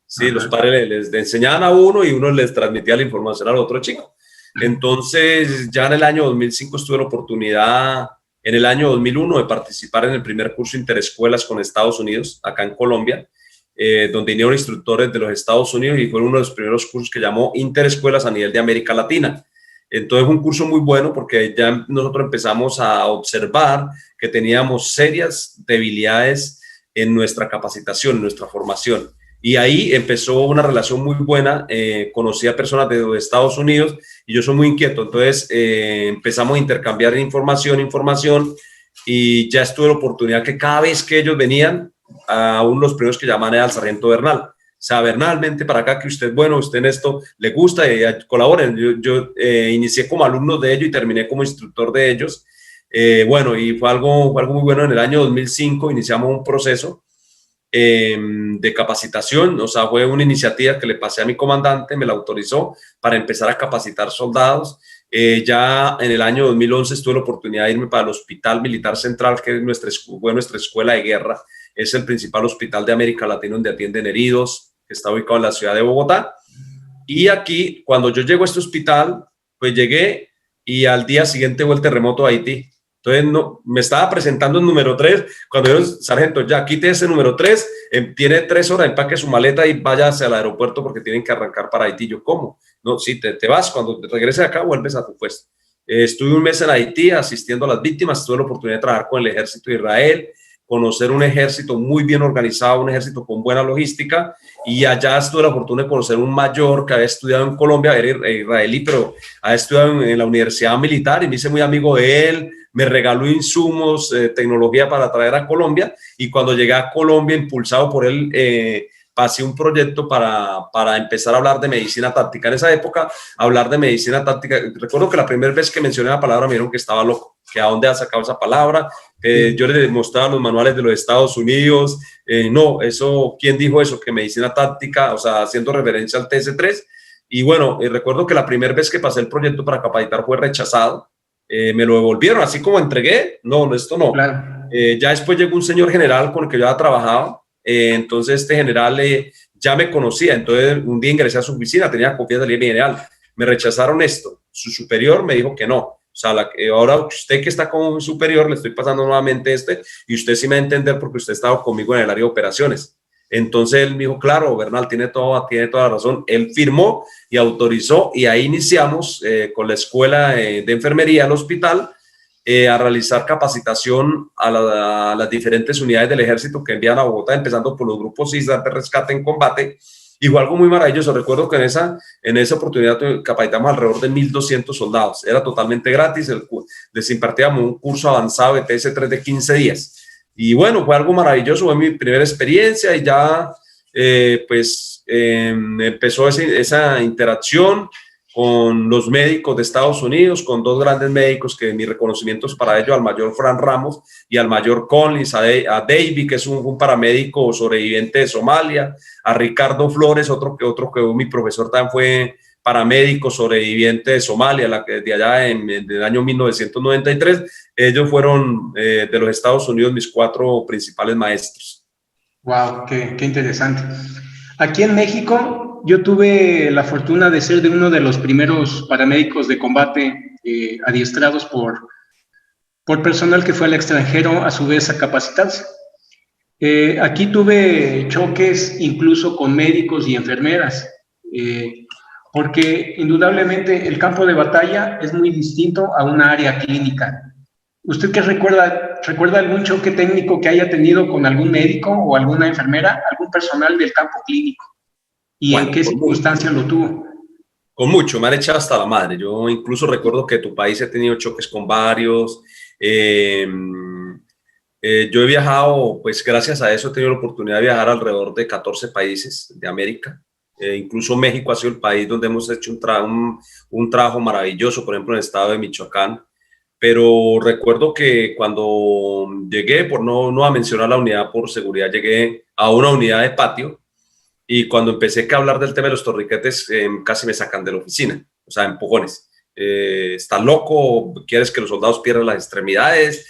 Sí, los padres les enseñaban a uno y uno les transmitía la información al otro chico. Entonces, ya en el año 2005 tuve la oportunidad, en el año 2001, de participar en el primer curso interescuelas con Estados Unidos, acá en Colombia, donde vinieron instructores de los Estados Unidos y fue uno de los primeros cursos que llamó Interescuelas a nivel de América Latina. Entonces, un curso muy bueno porque ya nosotros empezamos a observar que teníamos serias debilidades en nuestra capacitación, en nuestra formación. Y ahí empezó una relación muy buena. Conocí a personas de Estados Unidos y yo soy muy inquieto. Entonces empezamos a intercambiar información y ya estuve la oportunidad que cada vez que ellos venían, aún los primeros que llamaban era al sargento Bernal. O sea, Bernal, vente para acá que usted es bueno, usted en esto le gusta y colaboren. Yo inicié como alumno de ellos y terminé como instructor de ellos. Bueno, y fue algo muy bueno. En el año 2005 iniciamos un proceso de capacitación, o sea, fue una iniciativa que le pasé a mi comandante, me la autorizó para empezar a capacitar soldados. Ya en el año 2011 tuve la oportunidad de irme para el Hospital Militar Central, que fue nuestra escuela de guerra. Es el principal hospital de América Latina donde atienden heridos, que está ubicado en la ciudad de Bogotá. Y aquí, cuando yo llego a este hospital, pues llegué y al día siguiente fue el terremoto de Haití. Entonces, no, me estaba presentando el número 3, cuando yo, sargento, ya quite ese número 3, tiene 3 horas, empaque su maleta y vaya hacia el aeropuerto porque tienen que arrancar para Haití. Yo, ¿cómo? No, sí, te vas, cuando te regreses acá vuelves a tu puesto. Estuve un mes en Haití asistiendo a las víctimas, tuve la oportunidad de trabajar con el ejército de Israel, conocer un ejército muy bien organizado, un ejército con buena logística, y allá tuve la oportunidad de conocer un mayor que había estudiado en Colombia, era israelí, pero había estudiado en la Universidad Militar y me hice muy amigo de él. Me regaló insumos, tecnología para traer a Colombia, y cuando llegué a Colombia, impulsado por él, pasé un proyecto para empezar a hablar de medicina táctica. En esa época, hablar de medicina táctica, recuerdo que la primera vez que mencioné la palabra me dijeron que estaba loco, que a dónde ha sacado esa palabra. Yo les mostraba los manuales de los Estados Unidos. No, eso, ¿quién dijo eso? Que medicina táctica, o sea, haciendo referencia al TS3. Y bueno, recuerdo que la primera vez que pasé el proyecto para capacitar fue rechazado. Me lo devolvieron, así como entregué, no, esto no. Claro. Ya después llegó un señor general con el que yo había trabajado, entonces este general ya me conocía, entonces un día ingresé a su oficina, tenía confianza del general, me rechazaron esto, su superior me dijo que no, o sea, ahora usted que está con un superior, le estoy pasando nuevamente y usted sí me va a entender porque usted estaba conmigo en el área de operaciones. Entonces él me dijo, claro, Bernal, tiene toda la razón. Él firmó y autorizó, y ahí iniciamos con la escuela de enfermería del hospital a realizar capacitación a las diferentes unidades del ejército que envían a Bogotá, empezando por los grupos ISDA de rescate en combate. Y fue algo muy maravilloso. Recuerdo que en esa oportunidad capacitamos alrededor de 1.200 soldados. Era totalmente gratis. Les impartíamos un curso avanzado de TS3 de 15 días. Y bueno, fue algo maravilloso, fue mi primera experiencia y ya empezó esa interacción con los médicos de Estados Unidos, con 2 grandes médicos que mis reconocimientos para ellos, al mayor Fran Ramos y al mayor Collins, a David, que es un paramédico sobreviviente de Somalia, a Ricardo Flores, otro que mi profesor también fue paramédico sobreviviente de Somalia, de allá del año 1993. Ellos fueron de los Estados Unidos mis 4 principales maestros. Wow, qué interesante. Aquí en México yo tuve la fortuna de ser de uno de los primeros paramédicos de combate adiestrados por por personal que fue al extranjero a su vez a capacitarse. Aquí tuve choques incluso con médicos y enfermeras, porque indudablemente el campo de batalla es muy distinto a una área clínica. ¿Usted qué recuerda? ¿Recuerda algún choque técnico que haya tenido con algún médico o alguna enfermera, algún personal del campo clínico? ¿Y en Bueno, qué circunstancia lo tuvo? con mucho, me han echado hasta la madre. Yo incluso recuerdo que tu país ha tenido choques con varios. eh, yo he viajado, pues gracias a eso he tenido la oportunidad de viajar alrededor de 14 países de América. Incluso México ha sido el país donde hemos hecho un trabajo maravilloso, por ejemplo, en el estado de Michoacán. Pero recuerdo que cuando llegué, por no a mencionar la unidad por seguridad, llegué a una unidad de patio y cuando empecé a hablar del tema de los torniquetes, casi me sacan de la oficina, o sea, empujones. ¿Estás loco? ¿Quieres que los soldados pierdan las extremidades?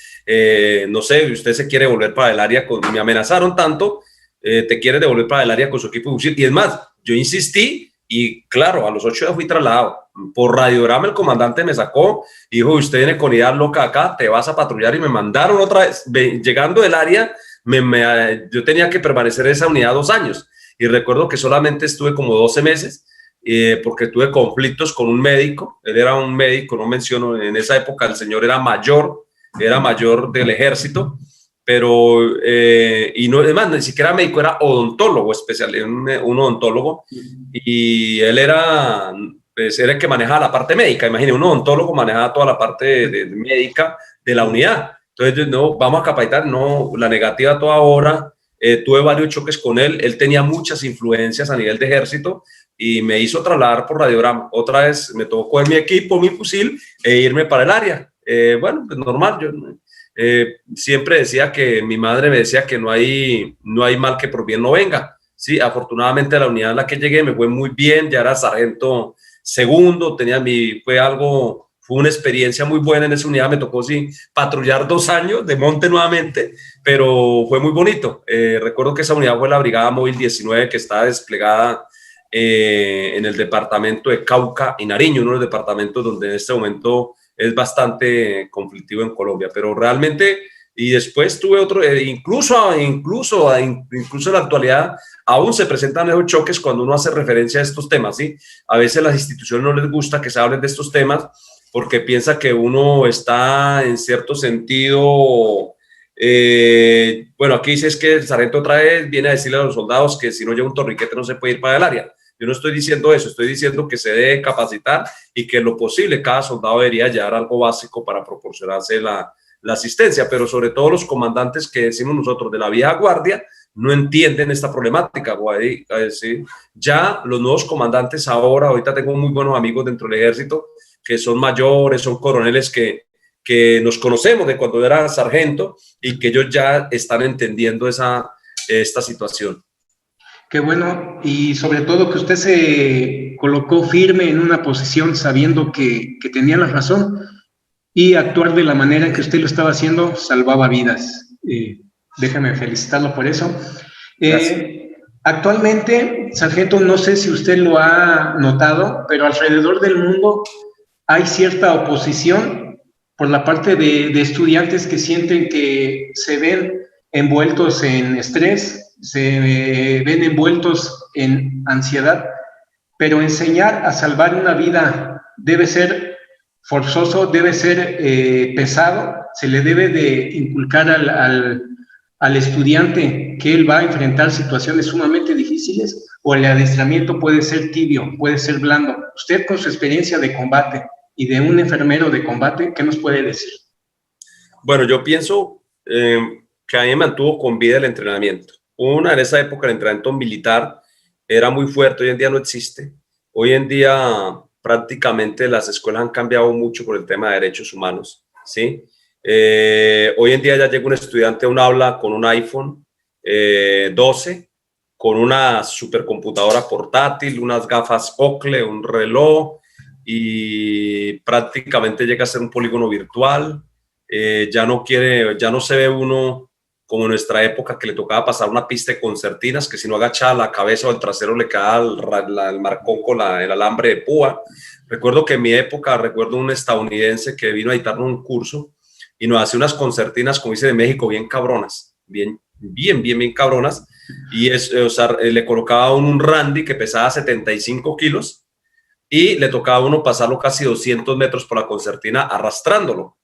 No sé, usted se quiere volver para el área, me amenazaron tanto, te quiere devolver para el área con su equipo de fusil. Y es más, yo insistí y claro, a los 8 días fui trasladado. Por radiograma el comandante me sacó y dijo, usted viene con idea loca acá, te vas a patrullar y me mandaron otra vez. Llegando del área, yo tenía que permanecer en esa unidad 2 años y recuerdo que solamente estuve como 12 meses porque tuve conflictos con un médico. Él era un médico, no menciono, en esa época el señor era mayor del ejército, pero, y no, además, ni siquiera médico, era odontólogo especial, un odontólogo, y él era, pues, era el que manejaba la parte médica. Imagínate, un odontólogo manejaba toda la parte de médica de la unidad. Entonces, no, vamos a capacitar, no, la negativa a toda hora. Tuve varios choques con él, él tenía muchas influencias a nivel de ejército y me hizo trasladar por radiograma. Otra vez me tocó en mi equipo, mi fusil, e irme para el área. Bueno, pues normal, yo siempre decía que mi madre me decía que no hay mal que por bien no venga. Sí, afortunadamente a la unidad a la que llegué me fue muy bien, ya era sargento segundo, fue una experiencia muy buena en esa unidad, me tocó sí patrullar 2 años de monte nuevamente, pero fue muy bonito. Recuerdo que esa unidad fue la Brigada Móvil 19 que estaba desplegada en el departamento de Cauca y Nariño, uno de los departamentos donde en este momento es bastante conflictivo en Colombia, pero realmente, y después tuve otro, incluso en la actualidad, aún se presentan esos choques cuando uno hace referencia a estos temas, ¿sí? A veces a las instituciones no les gusta que se hablen de estos temas porque piensa que uno está en cierto sentido, bueno, aquí dice es que el sargento otra vez viene a decirle a los soldados que si no lleva un torniquete no se puede ir para el área. Yo no estoy diciendo eso, estoy diciendo que se debe capacitar y que en lo posible cada soldado debería llevar algo básico para proporcionarse la asistencia, pero sobre todo los comandantes que decimos nosotros de la vieja guardia no entienden esta problemática. ¿Sí? Ya los nuevos comandantes ahorita tengo muy buenos amigos dentro del ejército que son mayores, son coroneles que nos conocemos de cuando era sargento y que ellos ya están entendiendo esta situación. Qué bueno, y sobre todo que usted se colocó firme en una posición sabiendo que tenía la razón y actuar de la manera en que usted lo estaba haciendo salvaba vidas. Déjame felicitarlo por eso. Actualmente, sargento, no sé si usted lo ha notado, pero alrededor del mundo hay cierta oposición por la parte de estudiantes que sienten que se ven envueltos en estrés, se ven envueltos en ansiedad, pero enseñar a salvar una vida debe ser forzoso, debe ser pesado, se le debe de inculcar al estudiante que él va a enfrentar situaciones sumamente difíciles o el adiestramiento puede ser tibio, puede ser blando. Usted con su experiencia de combate y de un enfermero de combate, ¿qué nos puede decir? Bueno, yo pienso que a mí me mantuvo con vida el entrenamiento. En esa época el entrenamiento militar era muy fuerte, hoy en día no existe. Hoy en día prácticamente las escuelas han cambiado mucho por el tema de derechos humanos, ¿sí? Hoy en día ya llega un estudiante a un aula con un iPhone 12, con una supercomputadora portátil, unas gafas Oakley, un reloj y prácticamente llega a ser un polígono virtual. Ya no se ve uno como en nuestra época que le tocaba pasar una pista de concertinas, que si no agachaba la cabeza o el trasero le quedaba el marcón con el alambre de púa. Recuerdo que en mi época, recuerdo un estadounidense que vino a dictarnos un curso y nos hacía unas concertinas, como dice de México, bien cabronas, bien cabronas, y o sea, le colocaba a uno un Randy que pesaba 75 kilos y le tocaba a uno pasarlo casi 200 metros por la concertina arrastrándolo.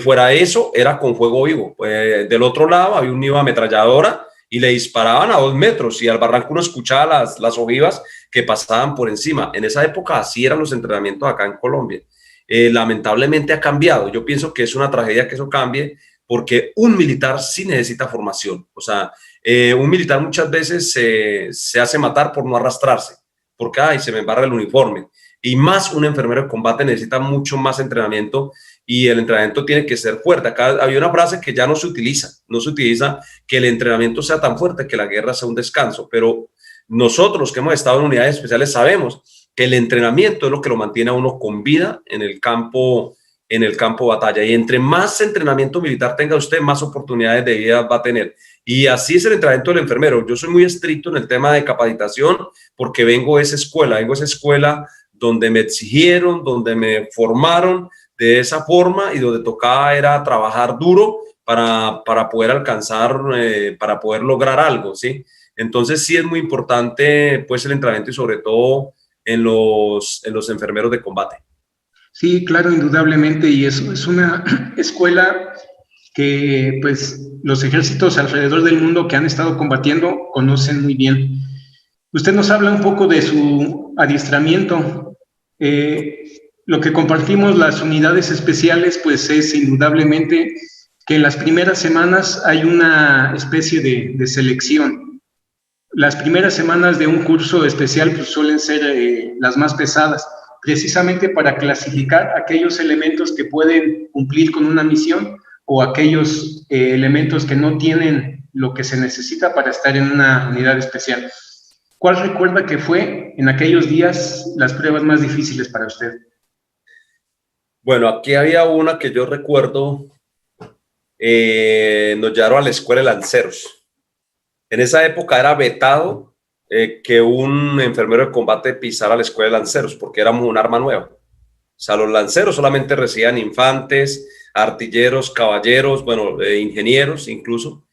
Fuera de eso, era con fuego vivo. Del otro lado había una ametralladora y le disparaban a 2 metros y al barranco uno escuchaba las ojivas que pasaban por encima. En esa época así eran los entrenamientos acá en Colombia. Lamentablemente ha cambiado. Yo pienso que es una tragedia que eso cambie porque un militar sí necesita formación. O sea, un militar muchas veces se hace matar por no arrastrarse, porque ay, se me embarra el uniforme. Y más un enfermero de combate necesita mucho más entrenamiento y el entrenamiento tiene que ser fuerte. Acá había una frase que ya no se utiliza que el entrenamiento sea tan fuerte que la guerra sea un descanso, pero nosotros los que hemos estado en unidades especiales sabemos que el entrenamiento es lo que lo mantiene a uno con vida en el campo de batalla, y entre más entrenamiento militar tenga usted, más oportunidades de vida va a tener. Y así es el entrenamiento del enfermero. Yo soy muy estricto en el tema de capacitación porque vengo de esa escuela donde me exigieron, donde me formaron de esa forma y donde tocaba era trabajar duro para poder alcanzar, para poder lograr algo, ¿sí? Entonces sí es muy importante pues el entrenamiento y sobre todo en los enfermeros de combate. Sí, claro, indudablemente, y eso es una escuela que pues los ejércitos alrededor del mundo que han estado combatiendo conocen muy bien. Usted nos habla un poco de su adiestramiento. Lo que compartimos las unidades especiales pues es indudablemente que en las primeras semanas hay una especie de selección. Las primeras semanas de un curso especial pues, suelen ser las más pesadas, precisamente para clasificar aquellos elementos que pueden cumplir con una misión o aquellos elementos que no tienen lo que se necesita para estar en una unidad especial. ¿Cuál recuerda que fue en aquellos días las pruebas más difíciles para usted? Bueno, aquí había una que yo recuerdo, nos llevaron a la escuela de lanceros. En esa época era vetado que un enfermero de combate pisara la escuela de lanceros porque éramos un arma nueva. O sea, los lanceros solamente recibían infantes, artilleros, caballeros, bueno, ingenieros incluso,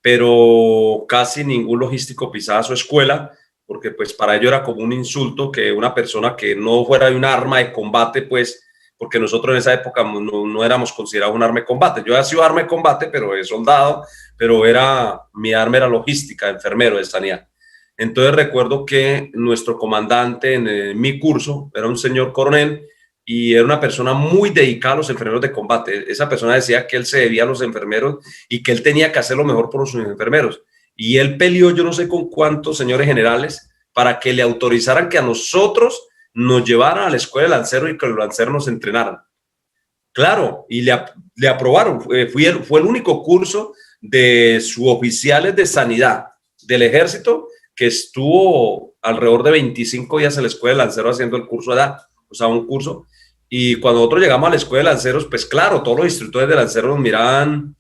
pero casi ningún logístico pisaba su escuela porque pues para ello era como un insulto que una persona que no fuera de un arma de combate, pues, porque nosotros en esa época no éramos considerados un arma de combate. Yo había sido arma de combate, pero de soldado, pero mi arma era logística, enfermero de sanidad. Entonces recuerdo que nuestro comandante en mi curso era un señor coronel y era una persona muy dedicada a los enfermeros de combate. Esa persona decía que él se debía a los enfermeros y que él tenía que hacer lo mejor por sus enfermeros. Y él peleó yo no sé con cuántos señores generales para que le autorizaran que a nosotros nos llevaran a la escuela de lanceros y que los lanceros nos entrenaran. Claro, y le aprobaron. Fue el único curso de suboficiales de sanidad del ejército que estuvo alrededor de 25 días en la escuela de lanceros haciendo el curso de edad, o sea, un curso. Y cuando nosotros llegamos a la escuela de lanceros, pues claro, todos los instructores de lanceros nos miraban,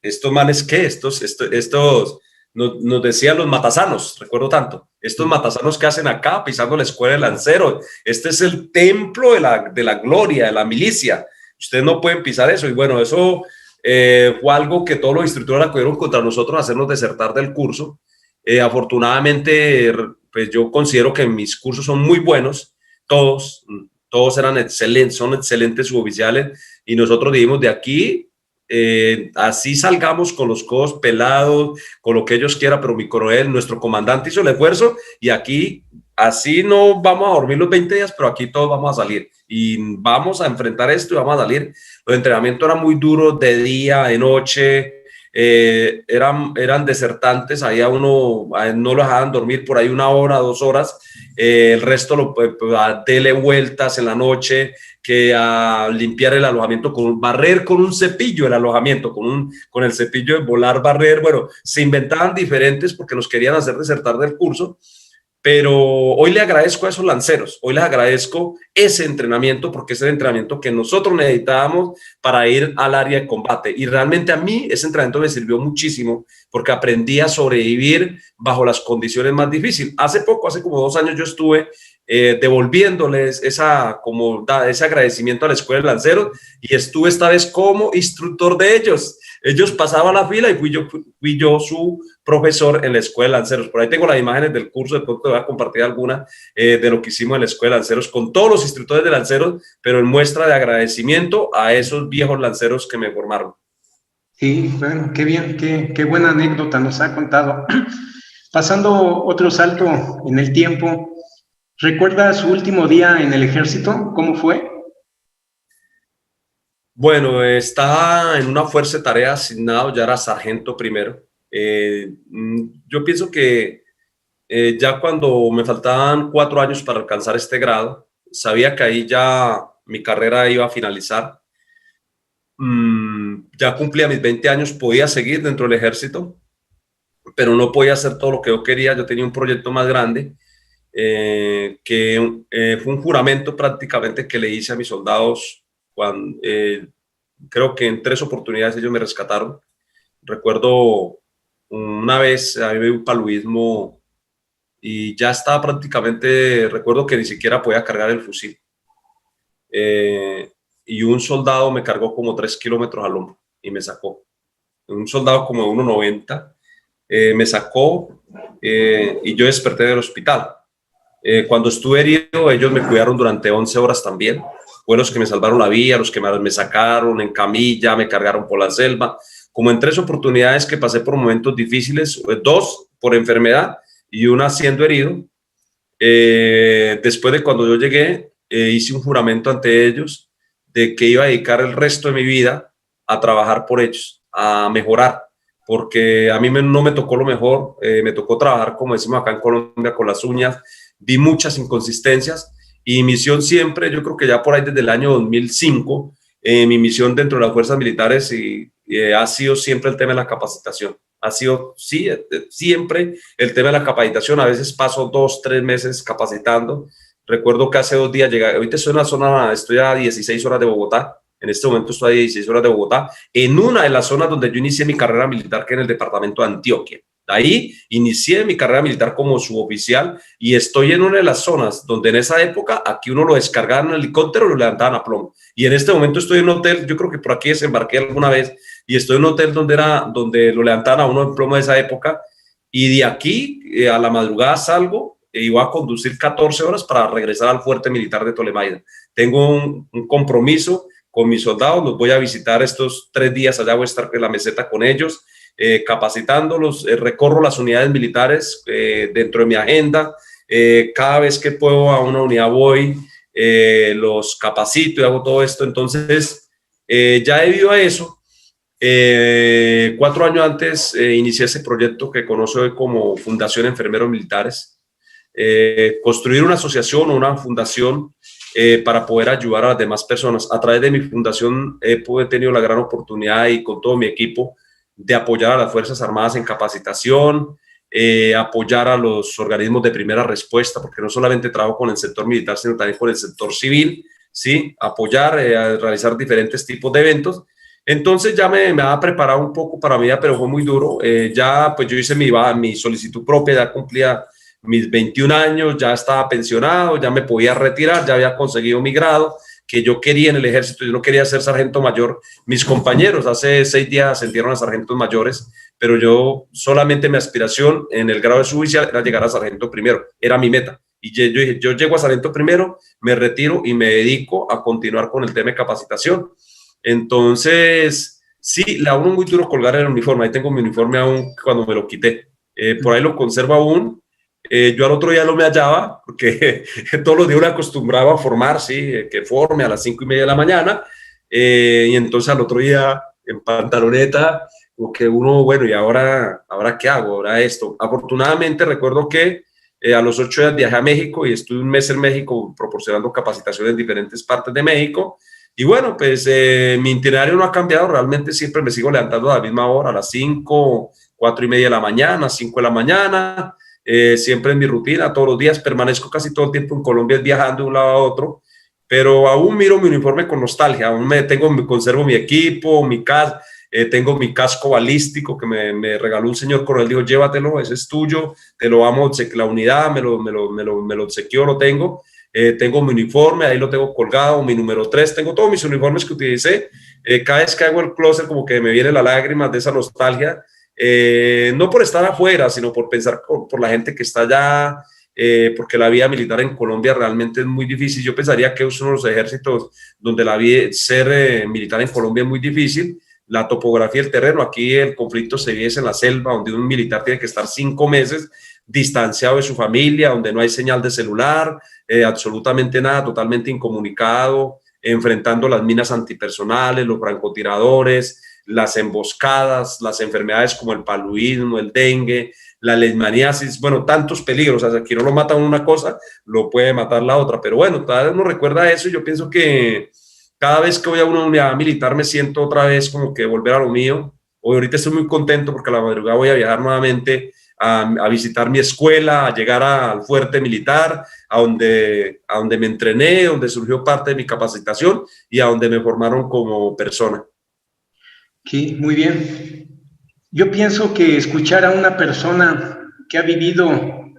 estos manes, ¿qué? Estos nos decían los matasanos, recuerdo tanto, estos matasanos que hacen acá pisando la escuela de lanceros, este es el templo de la gloria, de la milicia, ustedes no pueden pisar eso. Y bueno, eso fue algo que todos los instructores acudieron contra nosotros a hacernos desertar del curso. Afortunadamente, pues yo considero que mis cursos son muy buenos, todos eran excelentes, son excelentes suboficiales, y nosotros dijimos de aquí, así salgamos con los codos pelados, con lo que ellos quieran, pero mi coronel, nuestro comandante hizo el esfuerzo y aquí así no vamos a dormir los 20 días, pero aquí todos vamos a salir y vamos a enfrentar esto y vamos a salir. Los entrenamientos eran muy duros de día, de noche, eran desertantes, ahí a uno no lo dejaban dormir por ahí 1 hora, 2 horas, el resto a darle vueltas en la noche, que a limpiar el alojamiento, barrer con un cepillo el alojamiento, con el cepillo de volar, barrer. Bueno, se inventaban diferentes porque nos querían hacer desertar del curso, pero hoy le agradezco a esos lanceros, hoy les agradezco ese entrenamiento porque es el entrenamiento que nosotros necesitábamos para ir al área de combate, y realmente a mí ese entrenamiento me sirvió muchísimo porque aprendí a sobrevivir bajo las condiciones más difíciles. Hace como 2 años yo estuve devolviéndoles ese agradecimiento a la Escuela de Lanceros, y estuve esta vez como instructor de ellos. Ellos pasaban la fila y fui yo su profesor en la Escuela de Lanceros. Por ahí tengo las imágenes del curso, de pronto voy a compartir alguna de lo que hicimos en la Escuela de Lanceros con todos los instructores de Lanceros, pero en muestra de agradecimiento a esos viejos lanceros que me formaron. Sí, bueno, qué bien, qué buena anécdota nos ha contado. Pasando otro salto en el tiempo, ¿recuerda su último día en el ejército? ¿Cómo fue? Bueno, estaba en una fuerza de tarea asignado, ya era sargento primero. Yo pienso que ya cuando me faltaban 4 años para alcanzar este grado, sabía que ahí ya mi carrera iba a finalizar. Ya cumplía mis 20 años, podía seguir dentro del ejército, pero no podía hacer todo lo que yo quería. Yo tenía un proyecto más grande, fue un juramento prácticamente que le hice a mis soldados cuando, creo que en 3 oportunidades ellos me rescataron. Recuerdo una vez, a mí me dio un paludismo y ya estaba prácticamente, recuerdo que ni siquiera podía cargar el fusil. Y un soldado me cargó como 3 kilómetros al hombro y me sacó. Un soldado como de 1,90 me sacó y yo desperté del hospital. Cuando estuve herido, ellos me cuidaron durante 11 horas también. Fueron los que me salvaron la vida, los que me sacaron en camilla, me cargaron por la selva. Como en 3 oportunidades que pasé por momentos difíciles, 2 por enfermedad y una siendo herido. Después de cuando yo llegué, hice un juramento ante ellos de que iba a dedicar el resto de mi vida a trabajar por ellos, a mejorar, porque a mí no me tocó lo mejor, me tocó trabajar, como decimos acá en Colombia, con las uñas. Vi muchas inconsistencias y mi misión siempre, yo creo que ya por ahí desde el año 2005, mi misión dentro de las fuerzas militares ha sido siempre el tema de la capacitación. Ha sido siempre el tema de la capacitación. A veces paso 2, 3 meses capacitando. Recuerdo que hace 2 días llegué, ahorita estoy en una zona, estoy a 16 horas de Bogotá. En este momento estoy a 16 horas de Bogotá, en una de las zonas donde yo inicié mi carrera militar, que en el departamento de Antioquia. Ahí inicié mi carrera militar como suboficial y estoy en una de las zonas donde en esa época aquí uno lo descargaban en helicóptero y lo levantaban a plomo. Y en este momento estoy en un hotel, yo creo que por aquí desembarqué alguna vez, y estoy en un hotel donde lo levantaban a uno en plomo de esa época. Y de aquí a la madrugada salgo y voy a conducir 14 horas para regresar al fuerte militar de Tolemaida. Tengo un compromiso con mis soldados, los voy a visitar estos 3 días allá, voy a estar en la meseta con ellos, capacitándolos, recorro las unidades militares dentro de mi agenda, cada vez que puedo a una unidad voy, los capacito y hago todo esto. Entonces, ya debido a eso, 4 años antes inicié ese proyecto que conozco hoy como Fundación Enfermeros Militares, construir una asociación o una fundación para poder ayudar a las demás personas. A través de mi fundación he tenido la gran oportunidad y con todo mi equipo de apoyar a las Fuerzas Armadas en capacitación, apoyar a los organismos de primera respuesta, porque no solamente trabajo con el sector militar, sino también con el sector civil, ¿sí? Apoyar, a realizar diferentes tipos de eventos. Entonces ya me había preparado un poco para mi vida, pero fue muy duro. Ya pues yo hice mi solicitud propia, ya cumplía mis 21 años, ya estaba pensionado, ya me podía retirar, ya había conseguido mi grado que yo quería en el ejército. Yo no quería ser sargento mayor. Mis compañeros hace 6 días ascendieron a sargentos mayores, pero yo solamente mi aspiración en el grado de suboficial era llegar a sargento primero, era mi meta. Y yo dije, yo llego a sargento primero, me retiro y me dedico a continuar con el tema de capacitación. Entonces, sí, le hago muy duro colgar el uniforme. Ahí tengo mi uniforme aún cuando me lo quité. Por ahí lo conservo aún. Yo al otro día no me hallaba, porque todos los días me acostumbraba a formar, sí, que forme a las 5:30 de la mañana, y entonces al otro día en pantaloneta, como que uno, bueno, ¿y ahora qué hago? Ahora esto. Afortunadamente recuerdo que a los 8 días viajé a México y estuve un mes en México proporcionando capacitaciones en diferentes partes de México. Y bueno, pues mi itinerario no ha cambiado, realmente siempre me sigo levantando a la misma hora, a las 5, 4:30 de la mañana, 5 de la mañana, siempre en mi rutina, todos los días. Permanezco casi todo el tiempo en Colombia viajando de un lado a otro, pero aún miro mi uniforme con nostalgia, aún conservo mi equipo, mi casa, tengo mi casco balístico que me regaló un señor coronel, dijo, llévatelo, ese es tuyo, te lo vamos, la unidad me lo obsequió, lo tengo. Tengo mi uniforme, ahí lo tengo colgado, mi número 3, tengo todos mis uniformes que utilicé. Cada vez que hago el closet como que me viene la lágrima de esa nostalgia, no por estar afuera, sino por pensar por la gente que está allá, porque la vida militar en Colombia realmente es muy difícil. Yo pensaría que es uno de los ejércitos donde ser militar en Colombia es muy difícil. La topografía del terreno, aquí el conflicto se vive en la selva, donde un militar tiene que estar 5 meses distanciado de su familia, donde no hay señal de celular, absolutamente nada, totalmente incomunicado, enfrentando las minas antipersonales, los francotiradores, las emboscadas, las enfermedades como el paludismo, el dengue, la leishmaniasis, bueno, tantos peligros. O sea, aquí no lo mata una cosa, lo puede matar la otra. Pero bueno, todavía uno recuerda eso y yo pienso que cada vez que voy a una unidad militar me siento otra vez como que volver a lo mío. Hoy ahorita estoy muy contento porque a la madrugada voy a viajar nuevamente a visitar mi escuela, a llegar al fuerte militar, a donde me entrené, donde surgió parte de mi capacitación y a donde me formaron como persona. Sí, muy bien. Yo pienso que escuchar a una persona que ha vivido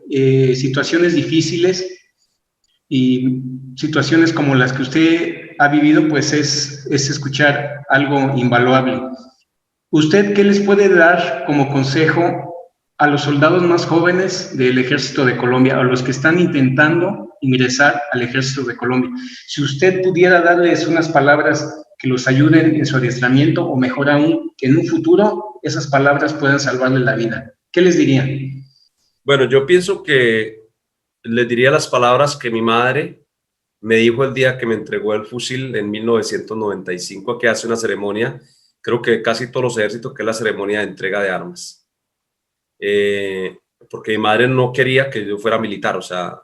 situaciones difíciles y situaciones como las que usted ha vivido, pues es escuchar algo invaluable. ¿Usted qué les puede dar como consejo a los soldados más jóvenes del Ejército de Colombia, a los que están intentando ingresar al Ejército de Colombia? Si usted pudiera darles unas palabras que los ayuden en su adiestramiento, o mejor aún, que en un futuro esas palabras puedan salvarles la vida, ¿qué les dirían? Bueno, yo pienso que les diría las palabras que mi madre me dijo el día que me entregó el fusil en 1995, que hace una ceremonia, creo que casi todos los ejércitos, que es la ceremonia de entrega de armas. Porque mi madre no quería que yo fuera militar, o sea,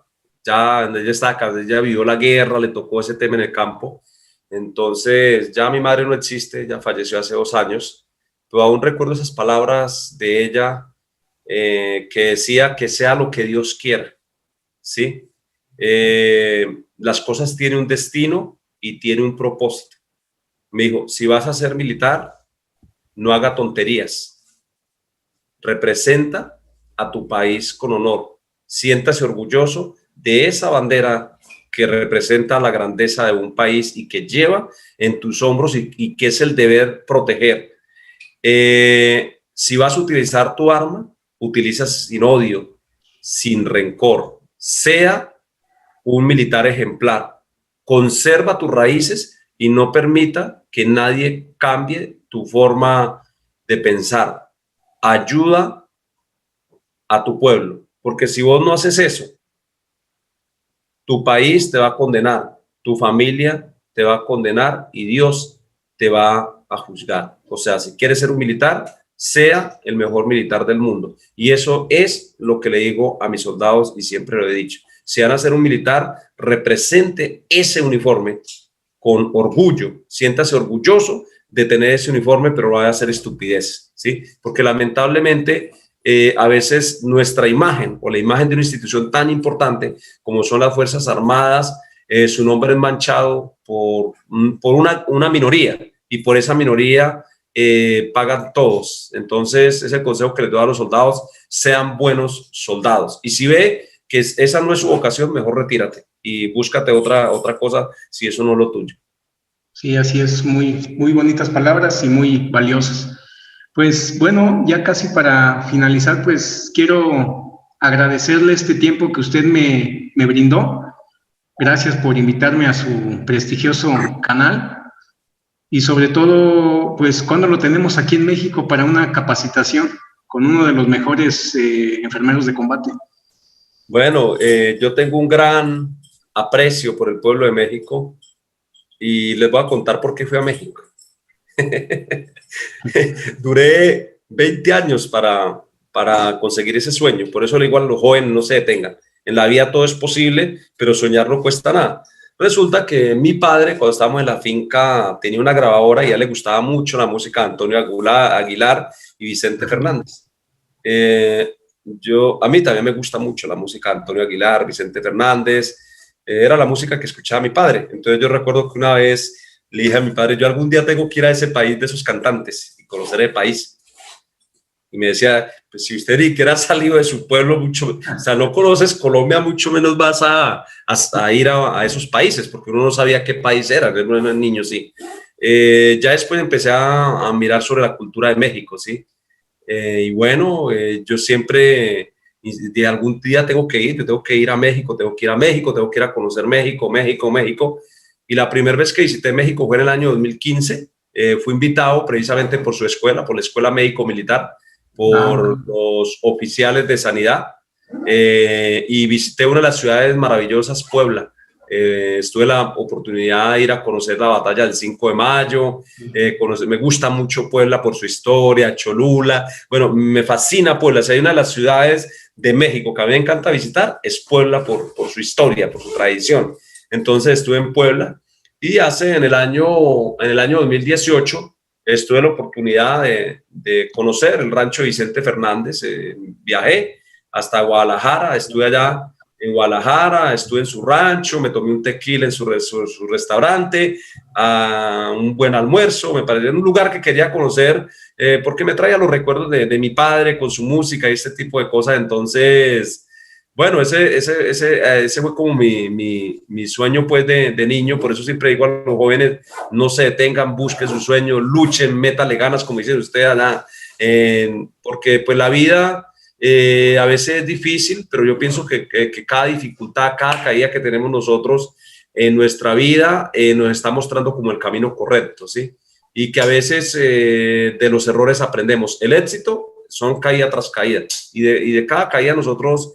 ella estaba acá, ella vivió la guerra, le tocó ese tema en el campo. Entonces, ya mi madre no existe, ya falleció hace 2 años, pero aún recuerdo esas palabras de ella, que decía que sea lo que Dios quiera, ¿sí? Las cosas tienen un destino y tienen un propósito. Me dijo, si vas a ser militar, no haga tonterías, representa a tu país con honor, siéntase orgulloso de esa bandera que representa la grandeza de un país y que lleva en tus hombros y que es el deber proteger. Si vas a utilizar tu arma, utilizas sin odio, sin rencor, sea un militar ejemplar, conserva tus raíces y no permita que nadie cambie tu forma de pensar. Ayuda a tu pueblo, porque si vos no haces eso, tu país te va a condenar, tu familia te va a condenar y Dios te va a juzgar. O sea, si quieres ser un militar, sea el mejor militar del mundo. Y eso es lo que le digo a mis soldados y siempre lo he dicho. Si van a ser un militar, represente ese uniforme con orgullo, siéntase orgulloso de tener ese uniforme, pero no vaya a hacer estupidez, ¿sí? Porque lamentablemente a veces nuestra imagen o la imagen de una institución tan importante como son las Fuerzas Armadas, su nombre es manchado por una minoría y por esa minoría pagan todos. Entonces es el consejo que les doy a los soldados: sean buenos soldados, y si ve que esa no es su vocación, mejor retírate y búscate otra cosa si eso no es lo tuyo. Sí, así es, muy, muy bonitas palabras y muy valiosas. Pues bueno, ya casi para finalizar, pues quiero agradecerle este tiempo que usted me brindó. Gracias por invitarme a su prestigioso canal y sobre todo, pues cuando lo tenemos aquí en México para una capacitación con uno de los mejores enfermeros de combate. Bueno, yo tengo un gran aprecio por el pueblo de México y les voy a contar por qué fui a México. Duré 20 años para conseguir ese sueño. Por eso le digo a los jóvenes, no se detengan. En la vida todo es posible, pero soñar no cuesta nada. Resulta que mi padre, cuando estábamos en la finca, tenía una grabadora y a él le gustaba mucho la música de Antonio Aguilar y Vicente Fernández. A mí también me gusta mucho la música de Antonio Aguilar, Vicente Fernández. Era la música que escuchaba mi padre. Entonces yo recuerdo que una vez le dije a mi padre, yo algún día tengo que ir a ese país de esos cantantes. Y conocer el país. Y me decía, pues si usted ni siquiera ha salido de su pueblo, mucho, o sea, no conoces Colombia, mucho menos vas a ir a esos países, porque uno no sabía qué país era, no era niño, sí. Ya después empecé a mirar sobre la cultura de México, ¿sí? Y bueno, yo siempre, de algún día tengo que ir, yo tengo que ir a México, tengo que ir a México, tengo que ir a conocer México, México, México. Y la primera vez que visité México fue en el año 2015. Fui invitado precisamente por su escuela, por la Escuela Médico Militar, por los oficiales de sanidad, y visité una de las ciudades maravillosas, Puebla. Tuve la oportunidad de ir a conocer la batalla del 5 de mayo, me gusta mucho Puebla por su historia, Cholula, bueno, me fascina Puebla. Si hay una de las ciudades de México que a mí me encanta visitar, es Puebla por su historia, por su tradición. Entonces estuve en Puebla y en el año 2018 tuve la oportunidad de conocer el rancho Vicente Fernández. Viajé hasta Guadalajara, estuve allá en Guadalajara, estuve en su rancho, me tomé un tequila en su restaurante, un buen almuerzo, me pareció un lugar que quería conocer porque me traía los recuerdos de mi padre con su música y este tipo de cosas. Entonces, bueno, ese fue como mi sueño pues de niño. Por eso siempre digo a los jóvenes, no se detengan, busquen su sueño, luchen, métale ganas, como dicen ustedes, porque pues la vida a veces es difícil, pero yo pienso que cada dificultad, cada caída que tenemos nosotros en nuestra vida nos está mostrando como el camino correcto, ¿sí? Y que a veces de los errores aprendemos. El éxito son caída tras caída, y de cada caída nosotros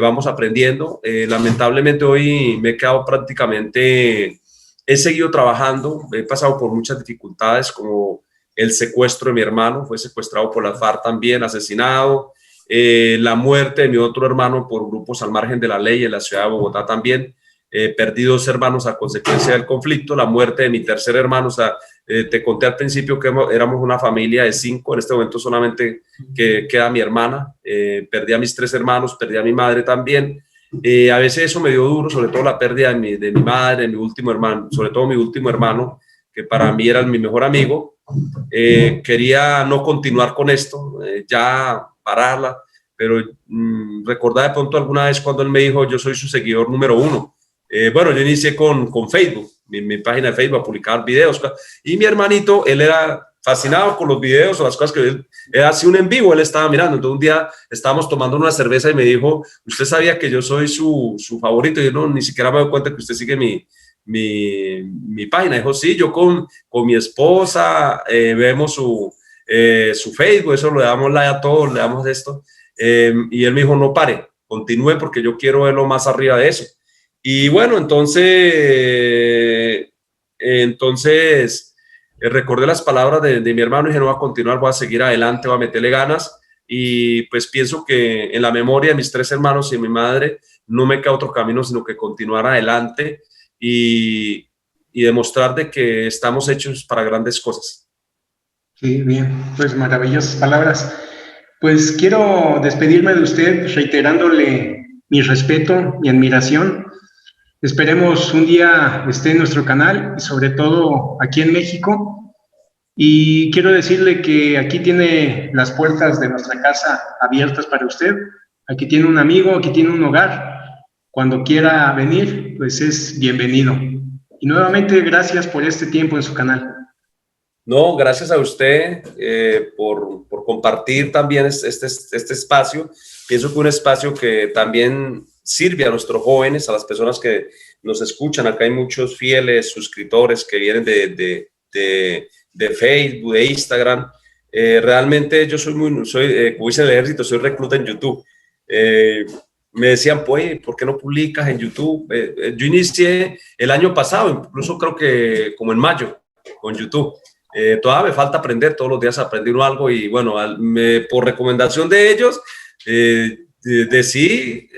vamos aprendiendo. Lamentablemente hoy me he quedado prácticamente, he seguido trabajando, he pasado por muchas dificultades, como el secuestro de mi hermano, fue secuestrado por las FARC también, asesinado, la muerte de mi otro hermano por grupos al margen de la ley en la ciudad de Bogotá también. Perdí 2 hermanos a consecuencia del conflicto, la muerte de mi tercer hermano. O sea, te conté al principio que éramos una familia de 5, en este momento solamente queda mi hermana. Perdí a mis 3 hermanos, perdí a mi madre también. A veces eso me dio duro, sobre todo la pérdida de mi madre, de mi último hermano, sobre todo mi último hermano, que para mí era mi mejor amigo. Quería no continuar con esto, ya pararla, pero recordaba de pronto alguna vez cuando él me dijo, yo soy su seguidor número 1. Bueno, yo inicié con Facebook, mi página de Facebook, a publicar videos, y mi hermanito, él era fascinado con los videos o las cosas que él hacía un en vivo, él estaba mirando. Entonces un día estábamos tomando una cerveza y me dijo, ¿usted sabía que yo soy su favorito? Y yo no, ni siquiera me doy cuenta que usted sigue mi página. Dijo, sí, yo con mi esposa vemos su Facebook, eso le damos like a todos, le damos esto. Y él me dijo, no pare, continúe porque yo quiero verlo más arriba de eso. Y bueno, entonces recordé las palabras de mi hermano y dije, no voy a continuar, voy a seguir adelante, voy a meterle ganas. Y pues pienso que en la memoria de mis 3 hermanos y de mi madre no me queda otro camino sino que continuar adelante y demostrar de que estamos hechos para grandes cosas. Sí, bien, pues maravillosas palabras. Pues quiero despedirme de usted reiterándole mi respeto, mi admiración. Esperemos un día esté en nuestro canal y sobre todo aquí en México. Y quiero decirle que aquí tiene las puertas de nuestra casa abiertas para usted. Aquí tiene un amigo, aquí tiene un hogar. Cuando quiera venir, pues es bienvenido. Y nuevamente, gracias por este tiempo en su canal. No, gracias a usted por compartir también este espacio. Pienso que un espacio que también sirve a nuestros jóvenes, a las personas que nos escuchan. Acá hay muchos fieles suscriptores que vienen de Facebook, de Instagram. Realmente yo soy, como dice el ejército, soy recluta en YouTube. Me decían, pues, ¿por qué no publicas en YouTube? Yo inicié el año pasado, incluso creo que como en mayo, con YouTube. Todavía me falta aprender, todos los días aprendí algo y bueno, por recomendación de ellos, decidí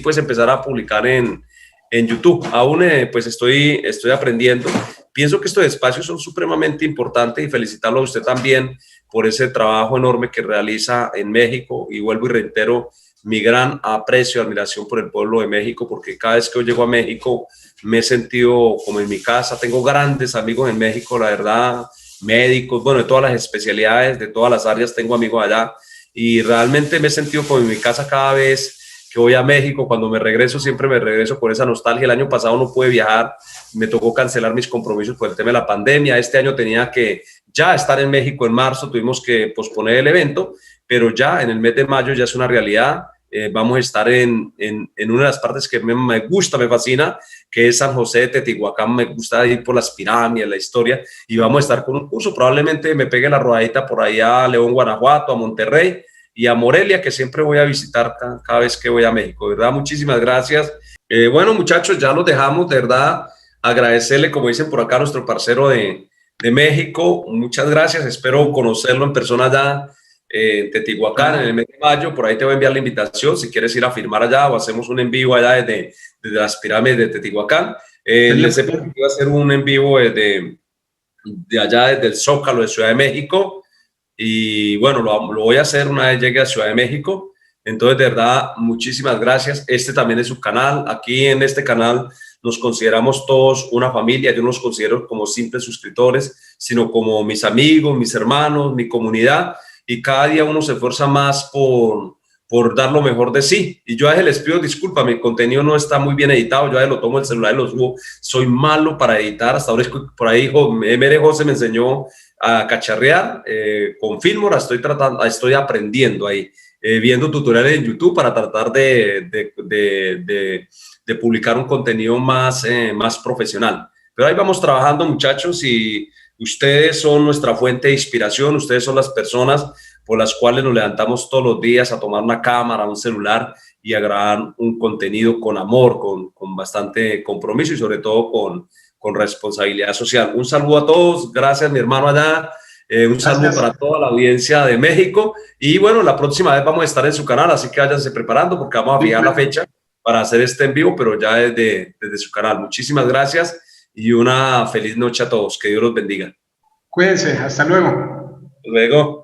pues empezar a publicar en YouTube. Aún pues estoy aprendiendo. Pienso que estos espacios son supremamente importantes y felicitarlo a usted también por ese trabajo enorme que realiza en México, y vuelvo y reitero, mi gran aprecio y admiración por el pueblo de México, porque cada vez que yo llego a México me he sentido como en mi casa. Tengo grandes amigos en México, la verdad, médicos, bueno, de todas las especialidades, de todas las áreas tengo amigos allá, y realmente me he sentido como en mi casa cada vez que voy a México. Cuando me regreso, siempre me regreso por esa nostalgia. El año pasado no pude viajar, me tocó cancelar mis compromisos por el tema de la pandemia. Este año tenía que ya estar en México en marzo, tuvimos que posponer el evento, pero ya en el mes de mayo ya es una realidad. Vamos a estar en una de las partes que me gusta, me fascina, que es San José de Teotihuacán. Me gusta ir por las pirámides, la historia, y vamos a estar con un curso. Probablemente me pegue la rodadita por ahí a León, Guanajuato, a Monterrey y a Morelia, que siempre voy a visitar cada vez que voy a México. De verdad, muchísimas gracias. Bueno, muchachos, ya los dejamos. De verdad, agradecerle, como dicen por acá, a nuestro parcero de México. Muchas gracias. Espero conocerlo en persona allá en Teotihuacán en el mes de mayo. Por ahí te voy a enviar la invitación si quieres ir a firmar allá, o hacemos un en vivo allá desde las pirámides de Teotihuacán. Les he prometido hacer un en vivo de allá, desde el Zócalo de Ciudad de México. Y bueno, lo voy a hacer una vez llegue a Ciudad de México. Entonces, de verdad, muchísimas gracias. Este también es su canal. Aquí en este canal nos consideramos todos una familia. Yo no los considero como simples suscriptores, sino como mis amigos, mis hermanos, mi comunidad. Y cada día uno se esfuerza más por dar lo mejor de sí. Y yo a veces les pido disculpas, mi contenido no está muy bien editado. Yo a veces lo tomo el celular y lo subo. Soy malo para editar. Hasta ahora, por ahí, Mere José me enseñó a cacharrear con Filmora. Estoy aprendiendo ahí, viendo tutoriales en YouTube para tratar de publicar un contenido más profesional. Pero ahí vamos trabajando, muchachos, y ustedes son nuestra fuente de inspiración. Ustedes son las personas por las cuales nos levantamos todos los días a tomar una cámara, un celular y a grabar un contenido con amor, con bastante compromiso y sobre todo con responsabilidad social. Un saludo a todos. Gracias, mi hermano allá. Un saludo para toda la audiencia de México. Y bueno, la próxima vez vamos a estar en su canal, así que váyanse preparando porque vamos a fijar la fecha para hacer este en vivo, pero ya desde su canal. Muchísimas gracias y una feliz noche a todos. Que Dios los bendiga. Cuídense. Hasta luego. Hasta luego.